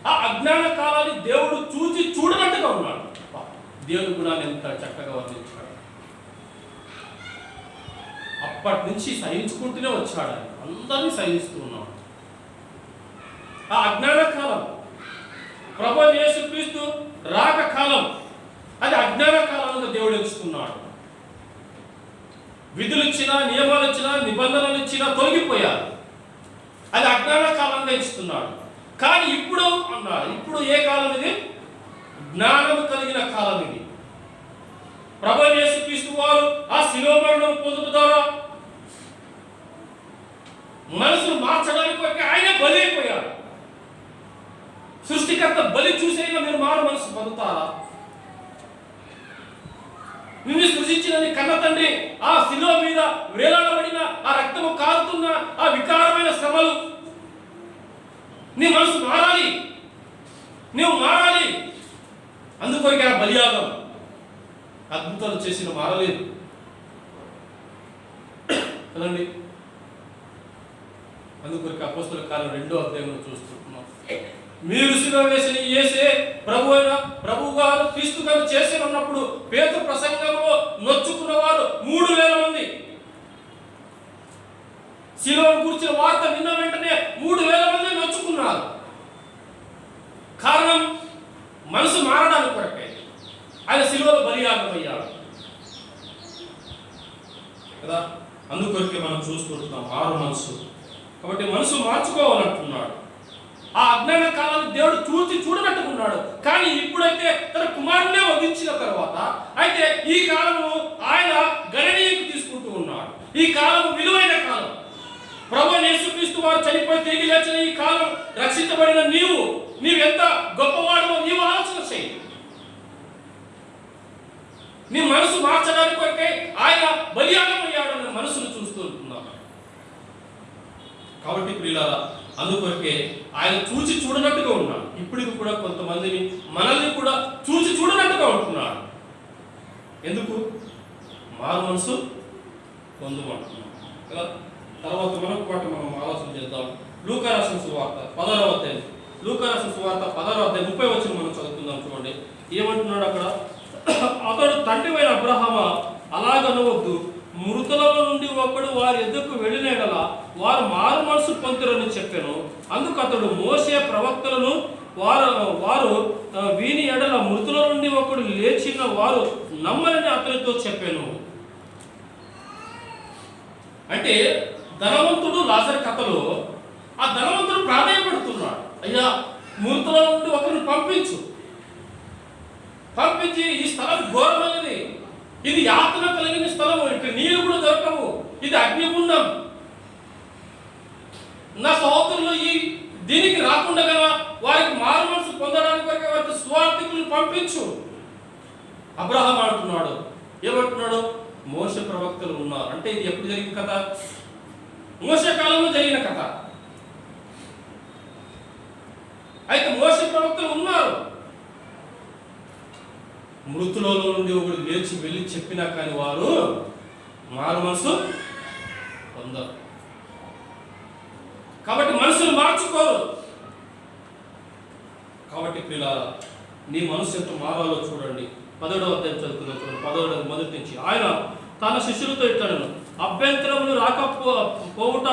ఆ అజ్ఞాన కాలాన్ని దేవుడు చూచి చూడనట్టుగా ఉన్నాడు. దేవుడు కూడా ఎంత చక్కగా వర్ణించాడు. అప్పటి నుంచి సహించుకుంటూనే వచ్చాడు. ఆయన అందరినీ సహిస్తూ ఉన్నాడు. ఆ అజ్ఞాన కాలం, ప్రభువు యేసుక్రీస్తు రాక కాలం, అది అజ్ఞాన కాలంగా దేవుడు ఎంచుకున్నాడు. విధులు ఇచ్చినా, నియమాలు ఇచ్చినా, నిబంధనలు ఇచ్చినా తొలగిపోయారు. అది అజ్ఞాన కాలంగా ఎంచుకున్నాడు. కానీ ఇప్పుడు అన్నాడు, ఇప్పుడు ఏ కాలం ఇది? జ్ఞానం కలిగిన కాలం ఇది. ప్రభువు యేసుక్రీస్తు వారు ఆ శిలువ మరణం పొందుట ద్వారా మనసును మార్చడానికి ఆయనే బలి అయిపోయాడు. సృష్టికర్త బలి చూసేలా మీరు మారు మనసు పొందుతారా? నిన్ను సృష్టించిన నీ కన్న తండ్రి ఆ శిలువ మీద వేలాడబడిన ఆ రక్తము కారుతున్న ఆ వికారమైన శ్రమలు, నీ మనసు మారాలి, నీవు మారాలి. అందుకొరకే ఆ బలియాగం అద్భుతాలు చేసిన మారలేదు కదండి. అందుకొరకే అపోస్తలుల కార్యం 2వ అధ్యాయంలో చూస్తున్నాం. మీరు సిలువ వేసిన యేసే ప్రభు గారు క్రీస్తు గారు చేసి ఉన్నప్పుడు పేతురు ప్రసంగంలో నొచ్చుకున్న వారు 3000 మంది. సిలువను గురించిన వార్త విన్న వెంటనే 3000 మంది నొచ్చుకున్నారు. కారణం మనసు మారడానికి కొరకే ఆయన సిలువలో బలియాగం అయ్యాడు కదా. అందుకొరకే మనం చూసుకుంటున్నాం మారు మనసు. కాబట్టి మనసు మార్చుకోవాలంటున్నాడు. ఆ అజ్ఞాన కాలాన్ని దేవుడు చూడనట్టుకున్నాడు. కానీ ఇప్పుడైతే తన కుమారునే వధించిన తర్వాత అయితే ఈ కాలము ఆయన గణనీయకు తీసుకుంటూ ఉన్నాడు. ఈ కాలము విలువైన కాలం. ప్రభువైన యేసుక్రీస్తు వారు చనిపోయి తిరిగి లేచిన ఈ కాలం రక్షించబడిన నీవెంత గొప్పవాడో నీవు ఆలోచన చేయి. నీ మనసు మార్చడానికి కొరకే ఆయన బలియాగం అయ్యాడన్న మనసును చూస్తూ ఉంటున్నాను. కాబట్టి ప్రియులారా, అందుకొరకే ఆయన చూడనట్టుగా ఉన్నాడు. ఇప్పటికి కూడా కొంతమందిని మనల్ని కూడా చూడనట్టుగా ఉంటున్నాడు. ఎందుకు? మారు మనసు పొందుకుంటున్నాం కదా. తర్వాత మనకు పాటు మనం ఆలోచన చేద్దాం. లూకా రాసిన సువార్త 16వ అధ్యాయం. లూకా రాసిన సువార్త 16వ అధ్యాయం 30 వచనం మనం చదువుకుందాం. చూడండి ఏమంటున్నాడు అక్కడ. అతడు తండ్రివైన అబ్రహామా, అలాగనవద్దు. మృతులలో నుండి ఒకడు వారి ఎద్దకు వెళ్ళినడల వారు మారు మనసు పొందురని చెప్పాను. అందుకు అతడు మోసే ప్రవక్తలను వారు వీని ఎడల మృతుల నుండి ఒకడు లేచిన వారు నమ్మరని అతనితో చెప్పాను. అంటే ధనవంతుడు లాజరు కథలో ఆ ధనవంతుడు ప్రాధాన్యపడుతున్నాడు. అయ్యా, మృతుల నుండి ఒకరిని పంపించి ఈ స్థలం ఘోరమైనది, ఇది యాతన కలిగిన స్థలము, ఇక్కడ నీళ్ళు కూడా దొరకవు, ఇది అగ్నిగుండం. నా సహోదరులు దీనికి రాకుండా కదా వారికి మారు మనసు పొందడానికి వారికి స్వార్థికులను పంపించు. అబ్రహాం అంటున్నాడు. ఏమంటున్నాడు? మోసే ప్రవక్తలు ఉన్నారు. అంటే ఇది ఎప్పుడు జరిగిన కథ? మోసే కాలంలో జరిగిన కథ. అయితే మోసే ప్రవక్తలు ఉన్నారు. మృతులలో నుండి ఒకడు లేచి వెళ్ళి చెప్పినా కానీ వారు మారు మనసు పొందరు. కాబట్టి మనసును మార్చుకోరు. కాబట్టి ప్రియులారా, నీ మనసు ఎంత మారాలో చూడండి. 17వ అధ్యాయం చదువుతున్నాం. చూడండి 17వ మొదటి నుంచి. ఆయన తన శిష్యులతో ఇట్లనెను, అభ్యంతరములు రాకపోవుట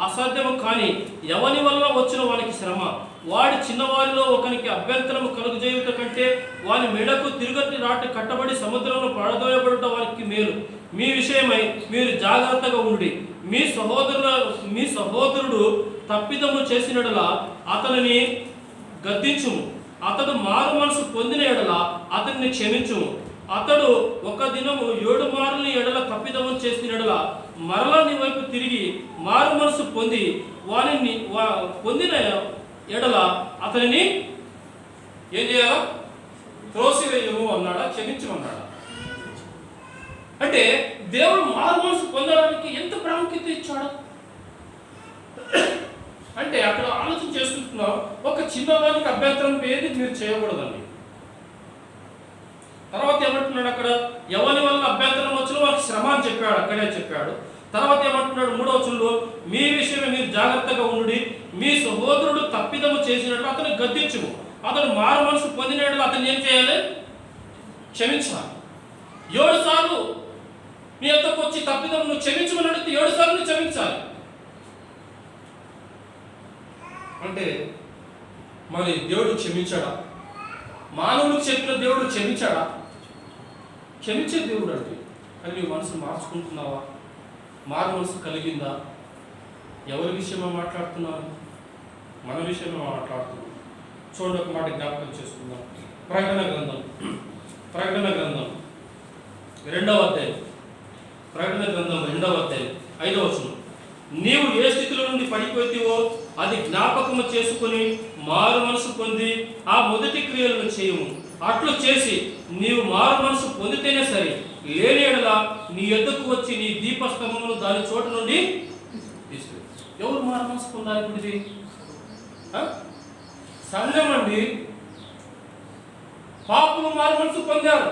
అసాధ్యము, కానీ ఎవని వల్ల వచ్చిన వానికి శ్రమ. వాడి చిన్నవారిలో ఒకనికి అభ్యంతరము కలుగజేయుట కంటే వాని మెడకు తిరుగతి రాటి కట్టబడి సముద్రంలో పడదోయబడుట వారికి మేలు. మీ విషయమై మీరు జాగ్రత్తగా ఉండి మీ సహోదరుడు తప్పిదము చేసినడలా అతనిని గద్దించుము. అతడు మారు మనసు పొందిన ఎడల అతన్ని క్షమించుము. అతడు ఒక దినము 7 మారుల ఎడల తప్పిదము చేసిన ఎడల మరలా నీ వైపు తిరిగి మారు మనసు పొందిన ఎడల అతనిని ఏం చేయాలా? త్రోసివేయము అన్నాడా? క్షమించమన్నాడా? అంటే దేవుడు మారు మనసు పొందడానికి ఎంత ప్రాముఖ్యత ఇచ్చాడు అంటే అక్కడ ఆలోచన చేసుకుంటున్నాం. ఒక చిన్నవానికి అభ్యంతరం ఏది మీరు చేయకూడదండి. తర్వాత ఏమంటున్నాడు అక్కడ? ఎవరి వల్ల అభ్యంతరం వచ్చిన వారికి శ్రమ అని చెప్పాడు. అక్కడే చెప్పాడు. తర్వాత ఏమంటున్నాడు 3వ వచనంలో, మీ విషయమే మీరు జాగ్రత్తగా ఉండి మీ సహోదరుడు తప్పిదము చేసినట్లు అతను గద్దించుము. అతను మారు మనసు పొందినట్లు అతను ఏం చేయాలి? క్షమించాలి. 7 సార్లు నీ యొద్దకు వచ్చి తప్పిదము నువ్వు క్షమించమని అడిగితే 7 సార్లు నువ్వు క్షమించాలి. అంటే మరి దేవుడు క్షమించాడా? మానవులకు చెప్పిన దేవుడు క్షమించాడా? క్షమించే దేవుడు అంటే. కానీ నీ మనసు మార్చుకుంటున్నావా? మారు మనసు కలిగిందా? ఎవరి విషయమో మాట్లాడుతున్నాను? మన విషయమో మాట్లాడుతున్నాం. చూడండి, ఒక మాట జ్ఞాపకం చేసుకుందాం. ప్రకటన గ్రంథం 2వ అధ్యాయం. ప్రకటన గ్రంథం 2వ అధ్యాయం 5వ వచనం. నీవు ఏ స్థితిలో నుండి పడిపోతేవో అది జ్ఞాపకము చేసుకుని మారు మనసు పొంది ఆ మొదటి క్రియలను చేయము. అట్లు చేసి నీవు మారు మనసు పొందితేనే సరే, లేని ఎడల నీ ఎద్దకు వచ్చి నీ దీపస్తంభమును దాని చోటు నుండి తీసుకు. ఎవరు మారు మనసు పొందాలి? ఇప్పుడు ఇది సంఘం అండి. పాపులు మారు మనసు పొందారు.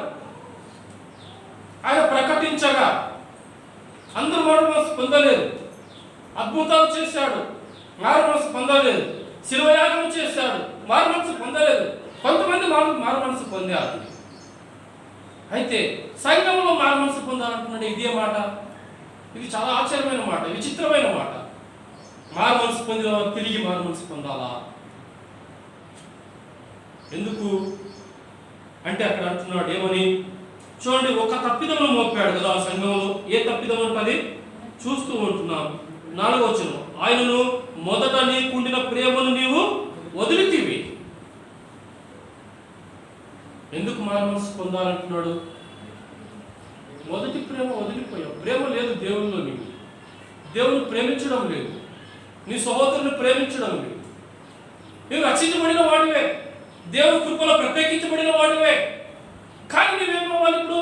ఆయన ప్రకటించగా అందరూ మారు మనసు పొందలేదు. అద్భుతాలు చేశాడు, మారు మనసు పొందలేదు. శిలువయాగం చేశాడు, మారు మనసు పొందలేదు. కొంతమంది మారు మనసు పొందారు. అయితే సంఘంలో మారు మనసు పొందాలంటున్నాడు. ఇదే మాట. ఇది చాలా ఆశ్చర్యమైన మాట, విచిత్రమైన మాట. మారు మనసు పొందిన వారు తిరిగి మారు మనసు పొందాలా? ఎందుకు అంటే అక్కడ అంటున్నాడు ఏమని చూడండి. ఒక తప్పిదమును మోపాడు కదా ఆ సంఘంలో. ఏ తప్పిదం అంటే చూస్తూ ఉంటున్నాం. 4వ వచనం, ఆయనను మొదట నీకుండిన ప్రేమను నీవు వదిలితివి. ఎందుకు మారు మనసు పొందాలంటున్నాడు? మొదటి ప్రేమ వదిలిపోయావు. ప్రేమ లేదు దేవుల్లో. నీవు దేవుని ప్రేమించడం లేదు, నీ సహోదరుని ప్రేమించడం లేదు. నీవు రక్షించబడిన వాడివే, దేవుని కృపలో ప్రత్యేకించబడిన వాడివే. కానీ నువ్వేమవ్వాలి? ఇప్పుడు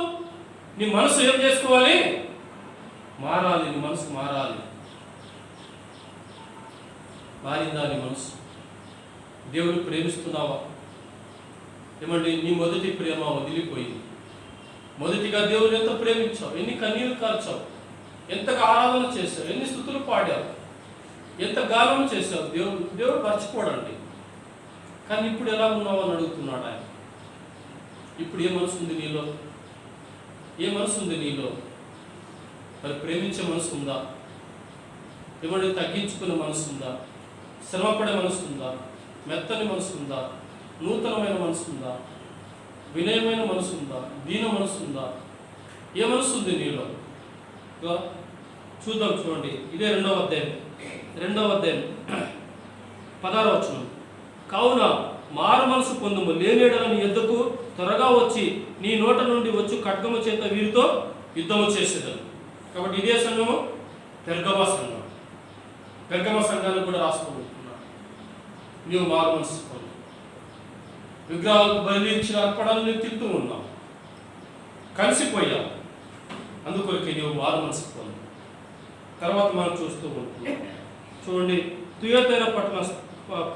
నీ మనసు ఏం చేసుకోవాలి? మారాలి. నీ మనసు మారాలి. మారిందా నీ మనసు? దేవుని ప్రేమిస్తున్నావా? ఏమండి, నీ మొదటి ప్రేమ వదిలిపోయింది. మొదటిగా దేవుని ఎంత ప్రేమించావు, ఎన్ని కన్నీరు కార్చావు, ఎంతగా ఆరాధన చేశావు, ఎన్ని స్తుతులు పాడావు, ఎంత గానం చేశావు. దేవుడు మర్చిపోడండి. కానీ ఇప్పుడు ఎలా ఉన్నావు అని అడుగుతున్నాడు ఆయన. ఇప్పుడు ఏ మనసు ఉంది నీలో? ఏ మనసు ఉంది నీలో? మరి ప్రేమించే మనసు ఉందా? ఏమంటే తగ్గించుకునే మనసు ఉందా? శ్రమపడే మనసు ఉందా? మెత్తని మనసు ఉందా? నూతనమైన మనసు ఉందా? వినయమైన మనసు ఉందా? దీన మనసు ఉందా? ఏ మనసు ఉంది నీలో? చూద్దాం. చూడండి, ఇదే 2వ అధ్యాయం 16వ వచనం. కావున మారు మనసు పొందుము, లేనేడల నీ యొద్దకు త్వరగా వచ్చి నీ నోట నుండి వచ్చి ఖడ్గము చేత వీరితో యుద్ధము చేసేదాను. కాబట్టి ఇదే సంఘము పెర్గమ సంఘం. పెర్గమ సంఘాన్ని కూడా రాసుకోబోతున్నాడు. నీవు మారు మనసు పొందు. విగ్రహాలకు బలి ఇచ్చిన అర్పణలు నువ్వు తింటూ ఉన్నావు, కలిసిపోయావు. అందుకొరికి నీవు మారు మనసు పొందు. తర్వాత మనం చూస్తూ ఉంటున్నాం. చూడండి,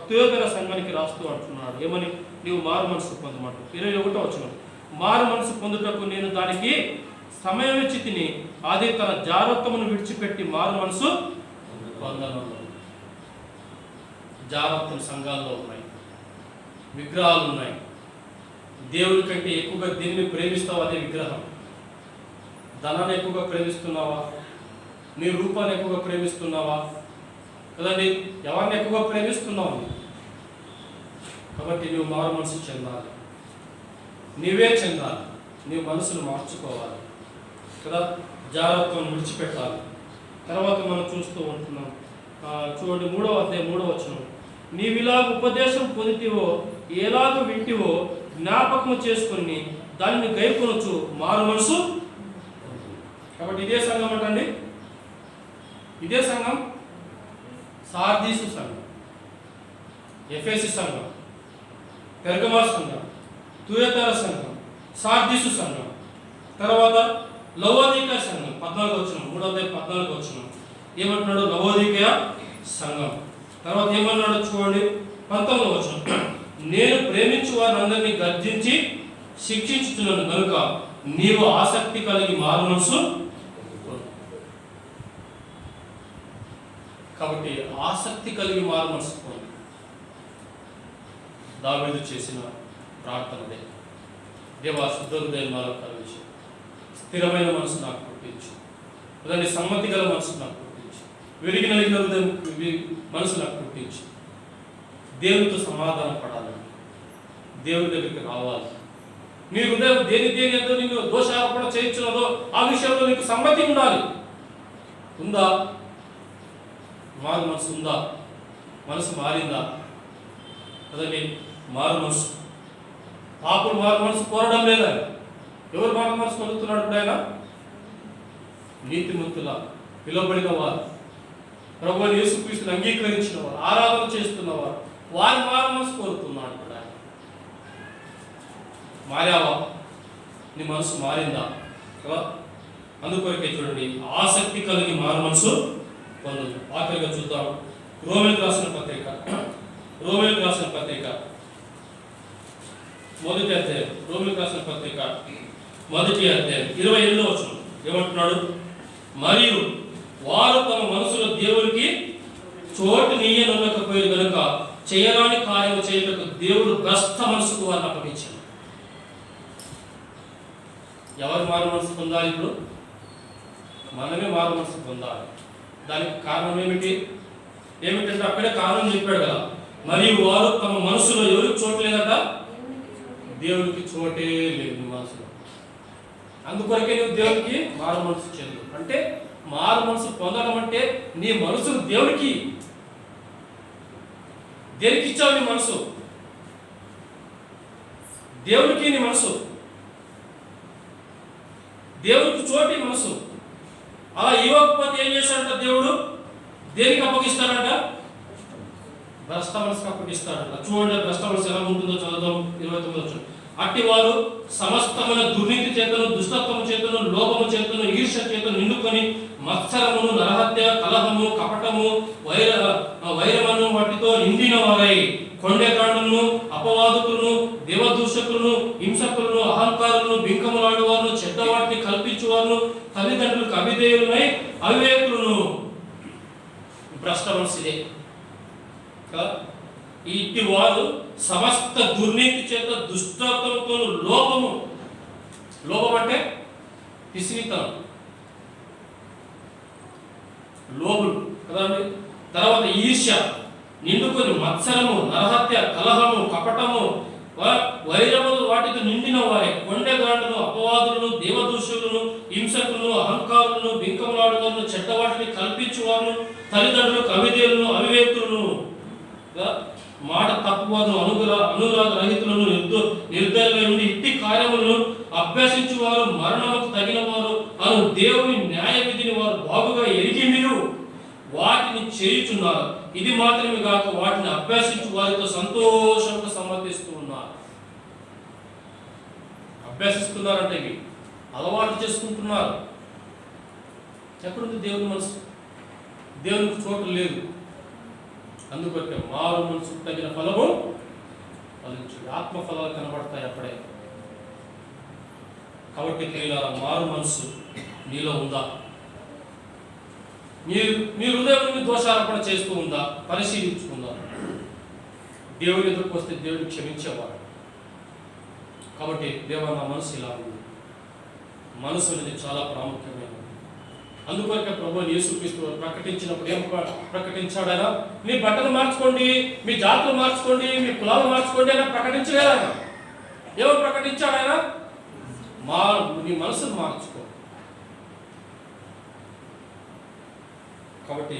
తుయతైర సంఘానికి రాస్తూ అంటున్నాడు ఏమని? నీవు మారు మనసు పొందమాట. 21వ వచనం, మారు మనసు పొందుటకు నేను దానికి సమయం ఇచ్చి తిని అది తన జాగ్రత్తమును విడిచిపెట్టి మారు మనసు పొందను. జాగ్రత్తలు సంఘాల్లో ఉన్నాయి, విగ్రహాలు ఉన్నాయి. దేవుడి కంటే ఎక్కువగా దీన్ని ప్రేమిస్తావు, అదే విగ్రహం. ధనాన్ని ఎక్కువగా ప్రేమిస్తున్నావా? నీ రూపాన్ని ఎక్కువగా ప్రేమిస్తున్నావా? కదండి, ఎవరిని ఎక్కువగా ప్రేమిస్తున్నావు? కాబట్టి నువ్వు మారు మనసు చెందాలి, నీవే చెందాలి. నీ మనసును మార్చుకోవాలి కదా, జాగ్రత్తను విడిచిపెట్టాలి. తర్వాత మనం చూస్తూ ఉంటున్నాం. చూడండి, 3వ అధ్యాయం 3వ వచనం, నీవిలాగ ఉపదేశం పొందితివో ఎలాగ వింటివో జ్ఞాపకము చేసుకుని దానిని గైకొనొచ్చు మారు మనసు. కాబట్టి ఇదే సంఘం అంటండి. ఇదే సంఘం సార్దీసు సంఘం, ఎఫెసు సంఘం, పెర్గమ సంఘం, తుయతైర సంఘం, సార్దీసు సంఘం. తర్వాత లవోదికయ సంఘం 14వ వచనం, 3వ అధ్యాయం 14వ వచనం ఏమంటున్నాడు? లవోదికయ సంఘం. తర్వాత ఏమన్నాడు చూడండి, 19వ వచనం, నేను ప్రేమించు వారందరినీ గర్జించి శిక్షించుతున్నాను కనుక నీవు ఆసక్తి కలిగి మారు మనసు. కాబట్టి ఆసక్తి కలిగి మారు మనసు పొంది. దావీదు చేసిన ప్రార్థనదే, దేవా శుద్ధ హృదయం నాలో కలిగించు, స్థిరమైన మనసు నాకు పుట్టించు, దాన్ని సమ్మతి గల మనసు నాకు పుట్టించు, విరిగి నలిగిన హృదయం మనసు నాకు పుట్టించు. దేవునితో సమాధాన పడాలని, దేవుని దగ్గరికి రావాలి. నీ హృదయం దేని ఎంతో నీకు దోషారోపణ చేయించున్నదో ఆ విషయంలో నీకు సమ్మతి ఉండాలి. ఉందా? మారు మనసు ఉందా? మనసు మారిందా? కదండి, మారు మనసు. పాపులు మారు మనసు కోరడం లేదా? ఎవరు మారు మనసు పొందుతున్నాడు? ఇప్పుడు ఆయన నీతిమంతుల పిలువబడిన వారు, ప్రభువుని యేసుక్రీస్తుని అంగీకరించిన వారు, ఆరాధన చేస్తున్నవారు, వారి మారు మనసు కోరుతున్నాడు కూడా. మారావా? నీ మనసు మారిందా? అందుకొరకే చూడండి, ఆసక్తి కలిగి మారు మనసు పొందు. ఆఖరిగా చూద్దాం రోమీయులకు రాసిన పత్రిక మొదటి అధ్యాయం. రోమీయులకు రాసిన పత్రిక మొదటి అధ్యాయం 28వ వచనం ఏమంటున్నాడు? మరియు వారు తమ మనసులో దేవునికి చోటు నీయనొల్లకపోయారు కనుక చేయరాని కార్యము చేయటకు దేవుడు భ్రష్ట మనసుకు వారిని అప్పగించాడు. ఎవరు మారు మనసు పొందాలి? ఇప్పుడు మనమే మారు మనసు పొందాలి. దానికి కారణం ఏమిటంటే అక్కడే కారణం చెప్పాడు కదా. మరియు వారు తమ మనసులో ఎవరికి చోటు లేదట? దేవునికి చోటే లేదు నీ మనసులో. అందుకొరకే నువ్వు దేవునికి మారు మనసు చెందు. అంటే మారు మనసు పొందడం అంటే నీ మనసును దేనికి ఇచ్చావు? నీ మనసు దేవునికి, నీ మనసు దేవునికి చోటి మనసు. అలా ఇవ్వకపోతే ఏం చేశాడంట? దేవుడు దేనికి అప్పగిస్తాడంట? భ్రష్ట మనసుకు అప్పగిస్తాడంట. చూడండి భ్రష్ట మనసు ఎలా ఉంటుందో చదువుదాం. 29 అట్టి వారు సమస్తమైన దుర్నీతి చేతను, దుష్టత్వము చేతను, లోపము చేతను, ఈర్ష్య చేతను నిండుకొని మత్సరమును, నరహత్య, కలహము, కపటము, వైరమను వాటితో నిండిన వారై కొండెకాండులను, అపవాదుకులను, దేవదూషకులను, హింసకులను, అహంకారులను, బింకములాడు వారును, చెడ్డవాటిని కల్పించువారును, తల్లిదండ్రులకు అవిధేయులనై అవివేకులను. భ్రష్ట మనసుదే. ఇట్టి వారు సమస్త దుర్నీతి చేత, దుష్టత్వంతో, లోపం అంటే పిసినితనం, లోబులు కదండి. తర్వాత ఈర్ష్య నిండుకొని మత్సరము, నరహత్య, కలహము, కపటము, వైరములు వాటితో నిండిన వారే కొండెగాండులు, అపవాదులను, దేవదూషకులను, హింసకులను, అహంకారులను, బింకములాడులను, చెడ్డవాటిని కల్పించువారును, తల్లిదండ్రులకు అవిధేయులను, అవివేకులను, మాట తప్పువారు, అనురాగ రహితులను, నిర్దయులై నుండి ఇట్టి కార్యములను అభ్యసించువారు మరణముకు తగిన వారు అను దేవుని న్యాయ విధిని వారు బాగుగా ఎరిగి మీరు వాటిని చేయుచున్నారు. ఇది మాత్రమే కాక వాటిని అభ్యసించు వారితో సంతోషంగా సమర్థిస్తూ ఉన్నారు. అభ్యసిస్తున్నారంటే ఇవి అలవాటు చేసుకుంటున్నారు. ఎక్కడుంది దేవుని మనసు? దేవునికి చోటు లేదు. అందుకొరకే మారు మనసుకు తగిన ఫలము ఫలించు. ఆత్మ ఫలాలు కనబడతాయి అప్పుడే. కాబట్టి ప్రియులారా, మారు మనసు నీలో ఉందా? మీ హృదయం దోషారోపణ చేస్తూ ఉందా? పరిశీలించుకుందా? దేవుని ఎదురుకు వస్తే దేవుడు క్షమించేవాడు. కాబట్టి దేవా, నా మనసు ఇలా ఉంది. మనసు అనేది చాలా ప్రాముఖ్యమైనది. అందుకొరకే ప్రభువు యేసుక్రీస్తు ప్రకటించినప్పుడు ఏం ప్రకటించాడైనా? మీ బట్టలు మార్చుకోండి, మీ జాతులు మార్చుకోండి, మీ కులాలు మార్చుకోండి అని ప్రకటించలేదా? ఏమో ప్రకటించాడైనా? నీ మనసును మార్చుకో. కాబట్టి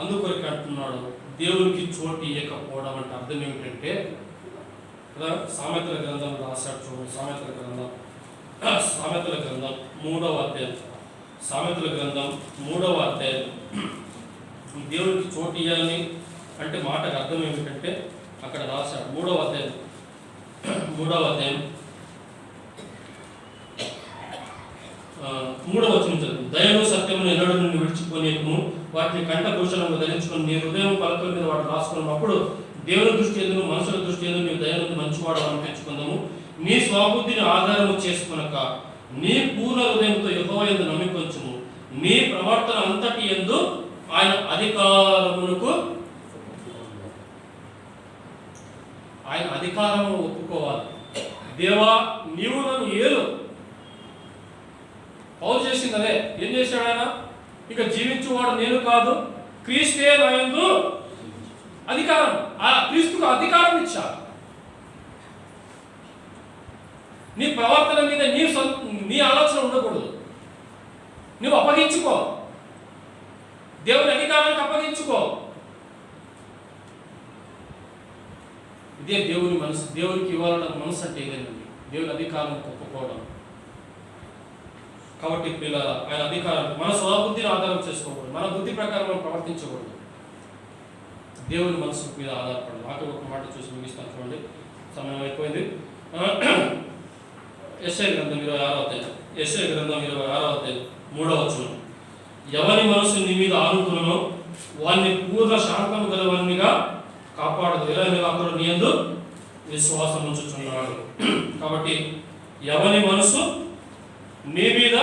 అందుకొరకే అంటున్నాడు, దేవునికి చోటు ఇవ్వకపోవడం అంటే అర్థం ఏమిటంటే, సామెతల గ్రంథం రాశాడు చూడండి. సామెతల గ్రంథం 3వ అధ్యాయం. సామెతల గ్రంథం 3వ అధ్యాయం. దేవునికి చోటు ఇవ్వాలని అంటే మాటకు అర్థం ఏమిటంటే అక్కడ రాశాడు. 3వ అధ్యాయం 3వ వచనం చదువు. దయను సత్యమును ఎన్నడూ నుండి విడిచిపోనేకును, వాటిని కంఠభూషణంగా ధరించుకుని నీ హృదయం పలకల మీద వాటిని రాసుకున్నప్పుడు దేవుని దృష్టి ఎందుకు, మనుషుల దృష్టి ఎందుకు నీ దయను మంచివాడు అనిపించుకుందాము. నీ స్వబుద్ధిని ఆధారము చేసుకునక నీ పూర్ణ హృదయంతో యెహోవా యందు నమ్మికొంచుము. నీ ప్రవర్తన అంతటి యందు ఆయన అధికారమునకు ఆయన అధికారము ఒప్పుకోవాలి. దేవా, నీవు నన్ను ఏలు. పౌలు చేసింది అదే. ఏం చేశాడు ఆయన? ఇక జీవించువాడు నేను కాదు, క్రీస్తే నా యందు అధికారం. ఆ క్రీస్తుకు అధికారం ఇచ్చాడు. నీ ప్రవర్తన మీద నీ ఆలోచన ఉండకూడదు. నువ్వు అప్పగించుకో, దేవుని అధికారానికి అప్పగించుకో. ఇదే దేవుని మనసు. దేవునికి ఇవ్వాలన్న మనసు అంటే ఇదేనండి, దేవుని అధికారం ఒప్పుకోవడం. కాబట్టి పిల్లల ఆయన అధికారం మన స్వబుద్ధిని ఆధారం చేసుకోకూడదు, మన బుద్ధి ప్రకారం మనం ప్రవర్తించకూడదు. దేవుని మనసు మీద ఆధారపడదు. నాకు ఒక మాట చూసి ముగిస్తాను చూడండి, సమయం అయిపోయింది. యెషయా గ్రంథం 26వ అధ్యాయం, యెషయా గ్రంథం 26వ అధ్యాయం 3వ వచనం, ఎవరి మనసు నీ మీద ఆనుకునో వారిని పూర్ణ శాంతము గలవానిగా కాపాడదు, ఎలా అక్కడ నీ యందు విశ్వాసం ఉంచుచున్నాడు. కాబట్టి ఎవరి మనసు నీ మీద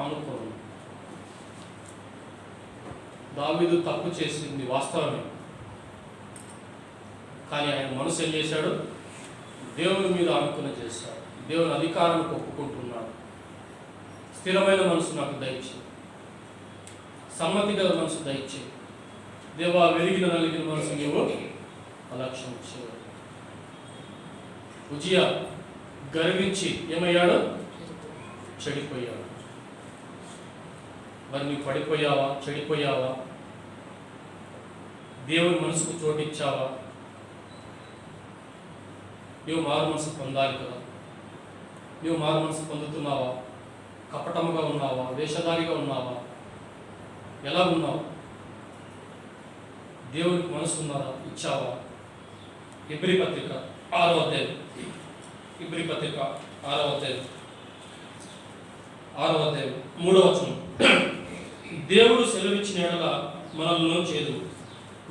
ఆనుకోను. దావీదు తప్పు చేసింది వాస్తవమే, కానీ ఆయన మనసు ఏం చేశాడు? దేవుని మీద ఆనుకుని చేశాడు. దేవుని అధికారాన్ని ఒప్పుకుంటున్నాడు. స్థిరమైన మనసు నాకు దయచే, సమ్మతి గల మనసు దయచే దేవా, వెలిగిన నలిగిన మనసు నీవు అలక్ష్యం చేయడు. ఉజియా గర్వించి ఏమయ్యాడు? చెడిపోయాడు. మరి నీవు పడిపోయావా? చెడిపోయావా? దేవుని మనసుకు చోటిచ్చావా? నీవు మారు మనసు పొందాలి కదా. నీవు మారు మనసు పొందుతున్నావా? కపటముగా ఉన్నావా? వేషధారిగా ఉన్నావా? ఎలా ఉన్నావు? దేవునికి మనసు ఉన్నదా? ఇచ్చావా? ఇబ్రీ పత్రిక 6వ అధ్యాయం, ఇబ్రీ పత్రిక 6వ అధ్యాయం 3వ వచనం, దేవుడు సెలవిచ్చిన యెడల మనల్ని చేదు.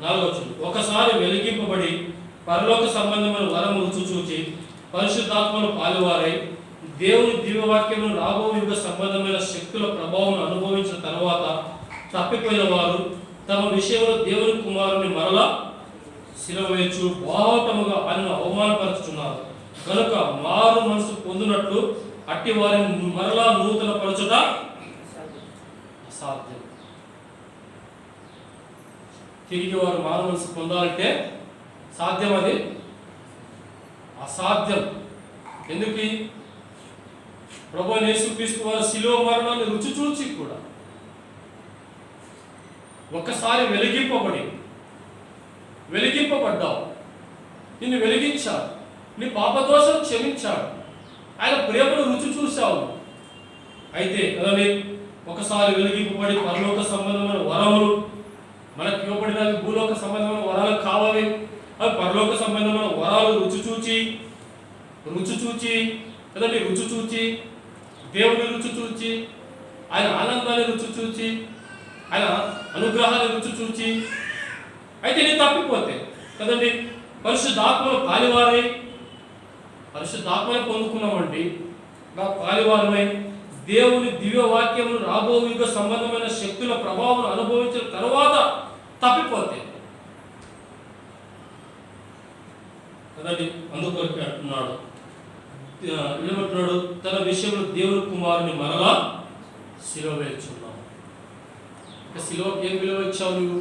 4వ వచనం, ఒకసారి వెలిగింపబడి పరలోక సంబంధమైన వరము రుచి చూచి పరిశుద్ధాత్మను పాలువారై దేవుని దివ్యవాక్యమును రాబో యుగ సంబంధమైన శక్తుల ప్రభావం అనుభవించిన తర్వాత తప్పిపోయిన వారు తమ విషయంలో దేవుని కుమారుని మరలా శిలవేయచ్చు బాహటముగా ఆయనను అవమానపరుచుతున్నారు. కనుక మారు మనసు పొందినట్లు అట్టి వారిని మరలా నూతన పరచుట అసాధ్యం. తిరిగి వారు మారు మనసు పొందాలంటే సాధ్యం? అది అసాధ్యం. ఎందుకు? ప్రభువైన యేసుక్రీస్తు వారు శిలువ మరణాన్ని రుచి చూచి కూడా ఒక్కసారి వెలిగింపబడ్డావు, నిన్ను వెలిగించాడు, నీ పాపదోషం క్షమించాడు, ఆయన ప్రేమను రుచి చూశావు. అయితే అలానే ఒకసారి వెలిగింపబడి పరలోక సంబంధమైన వరములు మనకు ఇవ్వబడినవి భూలోక సంబంధమైన వరాలు కావాలి. అవి పరలోక సంబంధమైన వరాలు రుచి చూచి కదండి, రుచి చూచి దేవుని రుచి చూచి, ఆయన ఆనందాన్ని రుచి చూచి, ఆయన అనుగ్రహాన్ని రుచి చూచి, అయితే నేను తప్పిపోతే కదండి పరిశుద్ధాత్మను పాలివారై, పరిశుద్ధాత్మని పొందుకున్నామండి, నా పాలివారమై దేవుని దివ్య వాక్యమును రాబో యుగ సంబంధమైన శక్తుల ప్రభావం అనుభవించిన తర్వాత తప్పిపోతే కదండి. అందుకొరకు అంటున్నాడు, ఏమంటున్నాడు? తన విషయంలో దేవుని కుమారుని మరలా శిలువ వేస్తున్నావు. శిలువకి ఏం విలువ ఇచ్చావు నువ్వు?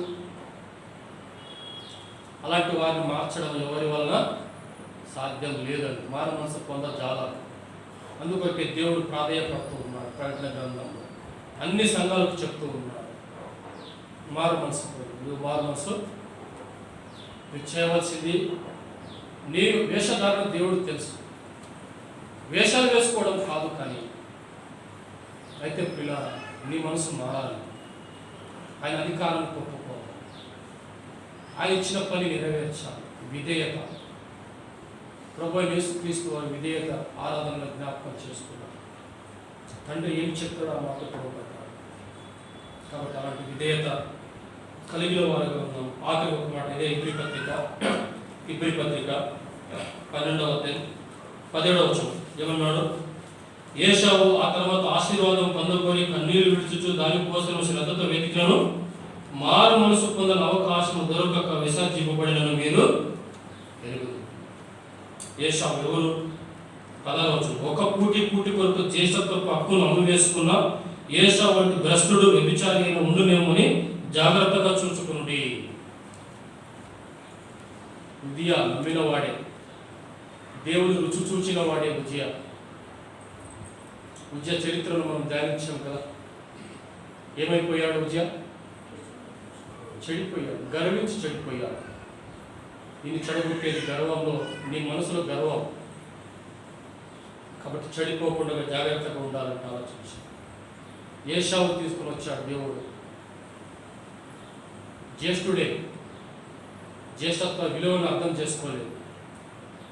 అలాంటి వారిని మార్చడం ఎవరి వలన సాధ్యం లేదండి. మారు మనసు పొందజాలదు. అందుకొరకే దేవుడు ప్రాధేయపడుతూ ఉన్నాడు. ప్రకటన గ్రంథంలో అన్ని సంఘాలకు చెప్తూ ఉన్నాడు, మారు మనసు నువ్వు మారు మనసు నువ్వు చేయవలసింది. నీ వేషధారణ దేవుడు తెలుసు, వేషాలు వేసుకోవడం కాదు. కానీ అయితే పిల్లరా, నీ మనసు మారాలి. ఆయన అధికారాన్ని ఒప్పుకోవాలి, ఆయన ఇచ్చిన పని నెరవేర్చాలి. విధేయత, ప్రభువైన యేసుక్రీస్తు వారి విధేయత ఆరాధనలో జ్ఞాపకం చేసుకున్నారు. తండ్రి ఏం చెప్తాడో ఆ మాట పొడవబడ్డాడు. కాబట్టి అలాంటి విధేయత కలిగిన వారుగా ఉన్నాం. ఆఖరి ఒక మాట ఇదే ఇబ్రీ పత్రిక 12వ అధ్యాయం 17వ వచనం ఏమన్నాడు? ఏశావు ఆ తర్వాత ఆశీర్వాదం పొందకొని కన్నీరు విడుచుచు దానికోసం శ్రద్ధతో వెతికినను మారు మనసు పొందని అవకాశం దొరకక విసర్జింపబడినను మీరు ఎరుగుదు. ఏశావు ఎవరు? 10వ వచనం, ఒక పూటి కొరకు జ్యేష్ఠత్వపు హక్కును అమలు వేసుకున్న ఏశావు వంటి భ్రష్టుడు వ్యభిచారి అయిన ఉండునేమని జాగ్రత్తగా చూసుకునుడి. ఉజియా నమ్మిన వాడే, దేవుని రుచి చూచిన వాడే ఉజియా చరిత్రను మనం ధ్యానించాం కదా. ఏమైపోయాడు ఉజియా? చెడిపోయాడు, గర్వించి చెడిపోయాడు. నిన్ను చెడగొట్టేది గర్వంలో, నీ మనసులో గర్వం. కాబట్టి చెడిపోకుండా జాగ్రత్తగా ఉండాలని ఆలోచించి ఏశావు తీసుకుని వచ్చాడు దేవుడు. జ్యేష్ఠుడే, జ్యేష్ఠత్వ విలువను అర్థం చేసుకోలేదు.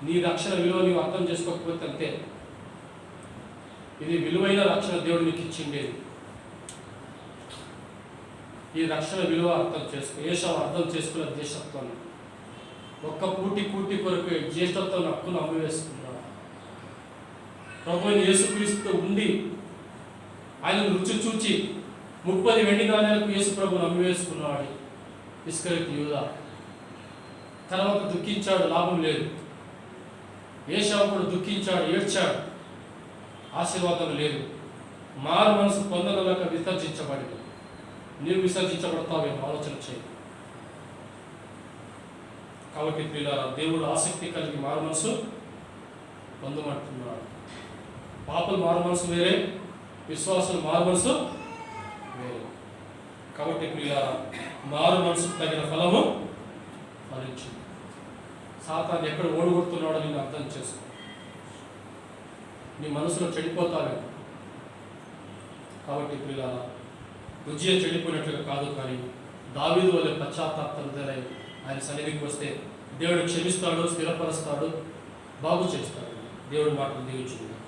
నీ రక్షణ విలువ నీవు అర్థం చేసుకోకపోతే అంతే. ఇది విలువైన రక్షణ దేవుడు నీకు ఇచ్చిండేది. ఈ రక్షణ విలువ అర్థం చేసుకో. ఏషావు అర్థం చేసుకున్న జ్యేష్ఠత్వాన్ని ఒక్క కూటి కొరకు జ్యేష్ఠత్వం హక్కును అమ్మివేసుకున్నాడు. ప్రభువైన యేసుక్రీస్తు ఉండి ఆయన రుచి చూచి 30 వెండి నాణేలకు యేసు ప్రభువును అమ్మివేసుకున్నాడు ఇస్కరియోతు యూదా. తర్వాత దుఃఖించాడు, లాభం లేదు. ఏషావు కూడా దుఃఖించాడు, ఏడ్చాడు, ఆశీర్వాదం లేదు. మారు మనసు పొందగలక విసర్జించబడింది. నీవు విసర్జించబడతావేమో ఆలోచన చేయి. కాబట్టి ప్రియులారా, దేవుడు ఆసక్తి కలిగి మారు మనసు పొందమంటున్నాడు. పాపలు మారు మనసు వేరే, విశ్వాసులు మారు మనసు వేరే. కాబట్టి ప్రియులారా, మారు మనసుకు తగిన ఫలము ఫలించింది. సాతాను ఎక్కడ ఓడగొడుతున్నాడో నేను అర్థం చేసుకో. నీ మనసులో చెడిపోతావే. కాబట్టి ప్రియులారా, రుచియే చెడిపోయినట్లుగా కాదు, కానీ దావీదు వలె పశ్చాత్తాపంతులై ఆయన సన్నిధికి వస్తే దేవుడు క్షమిస్తాడు, స్థిరపరుస్తాడు, బాగు చేస్తాడు. దేవుడి మాటలు దీవించుకుంటాడు.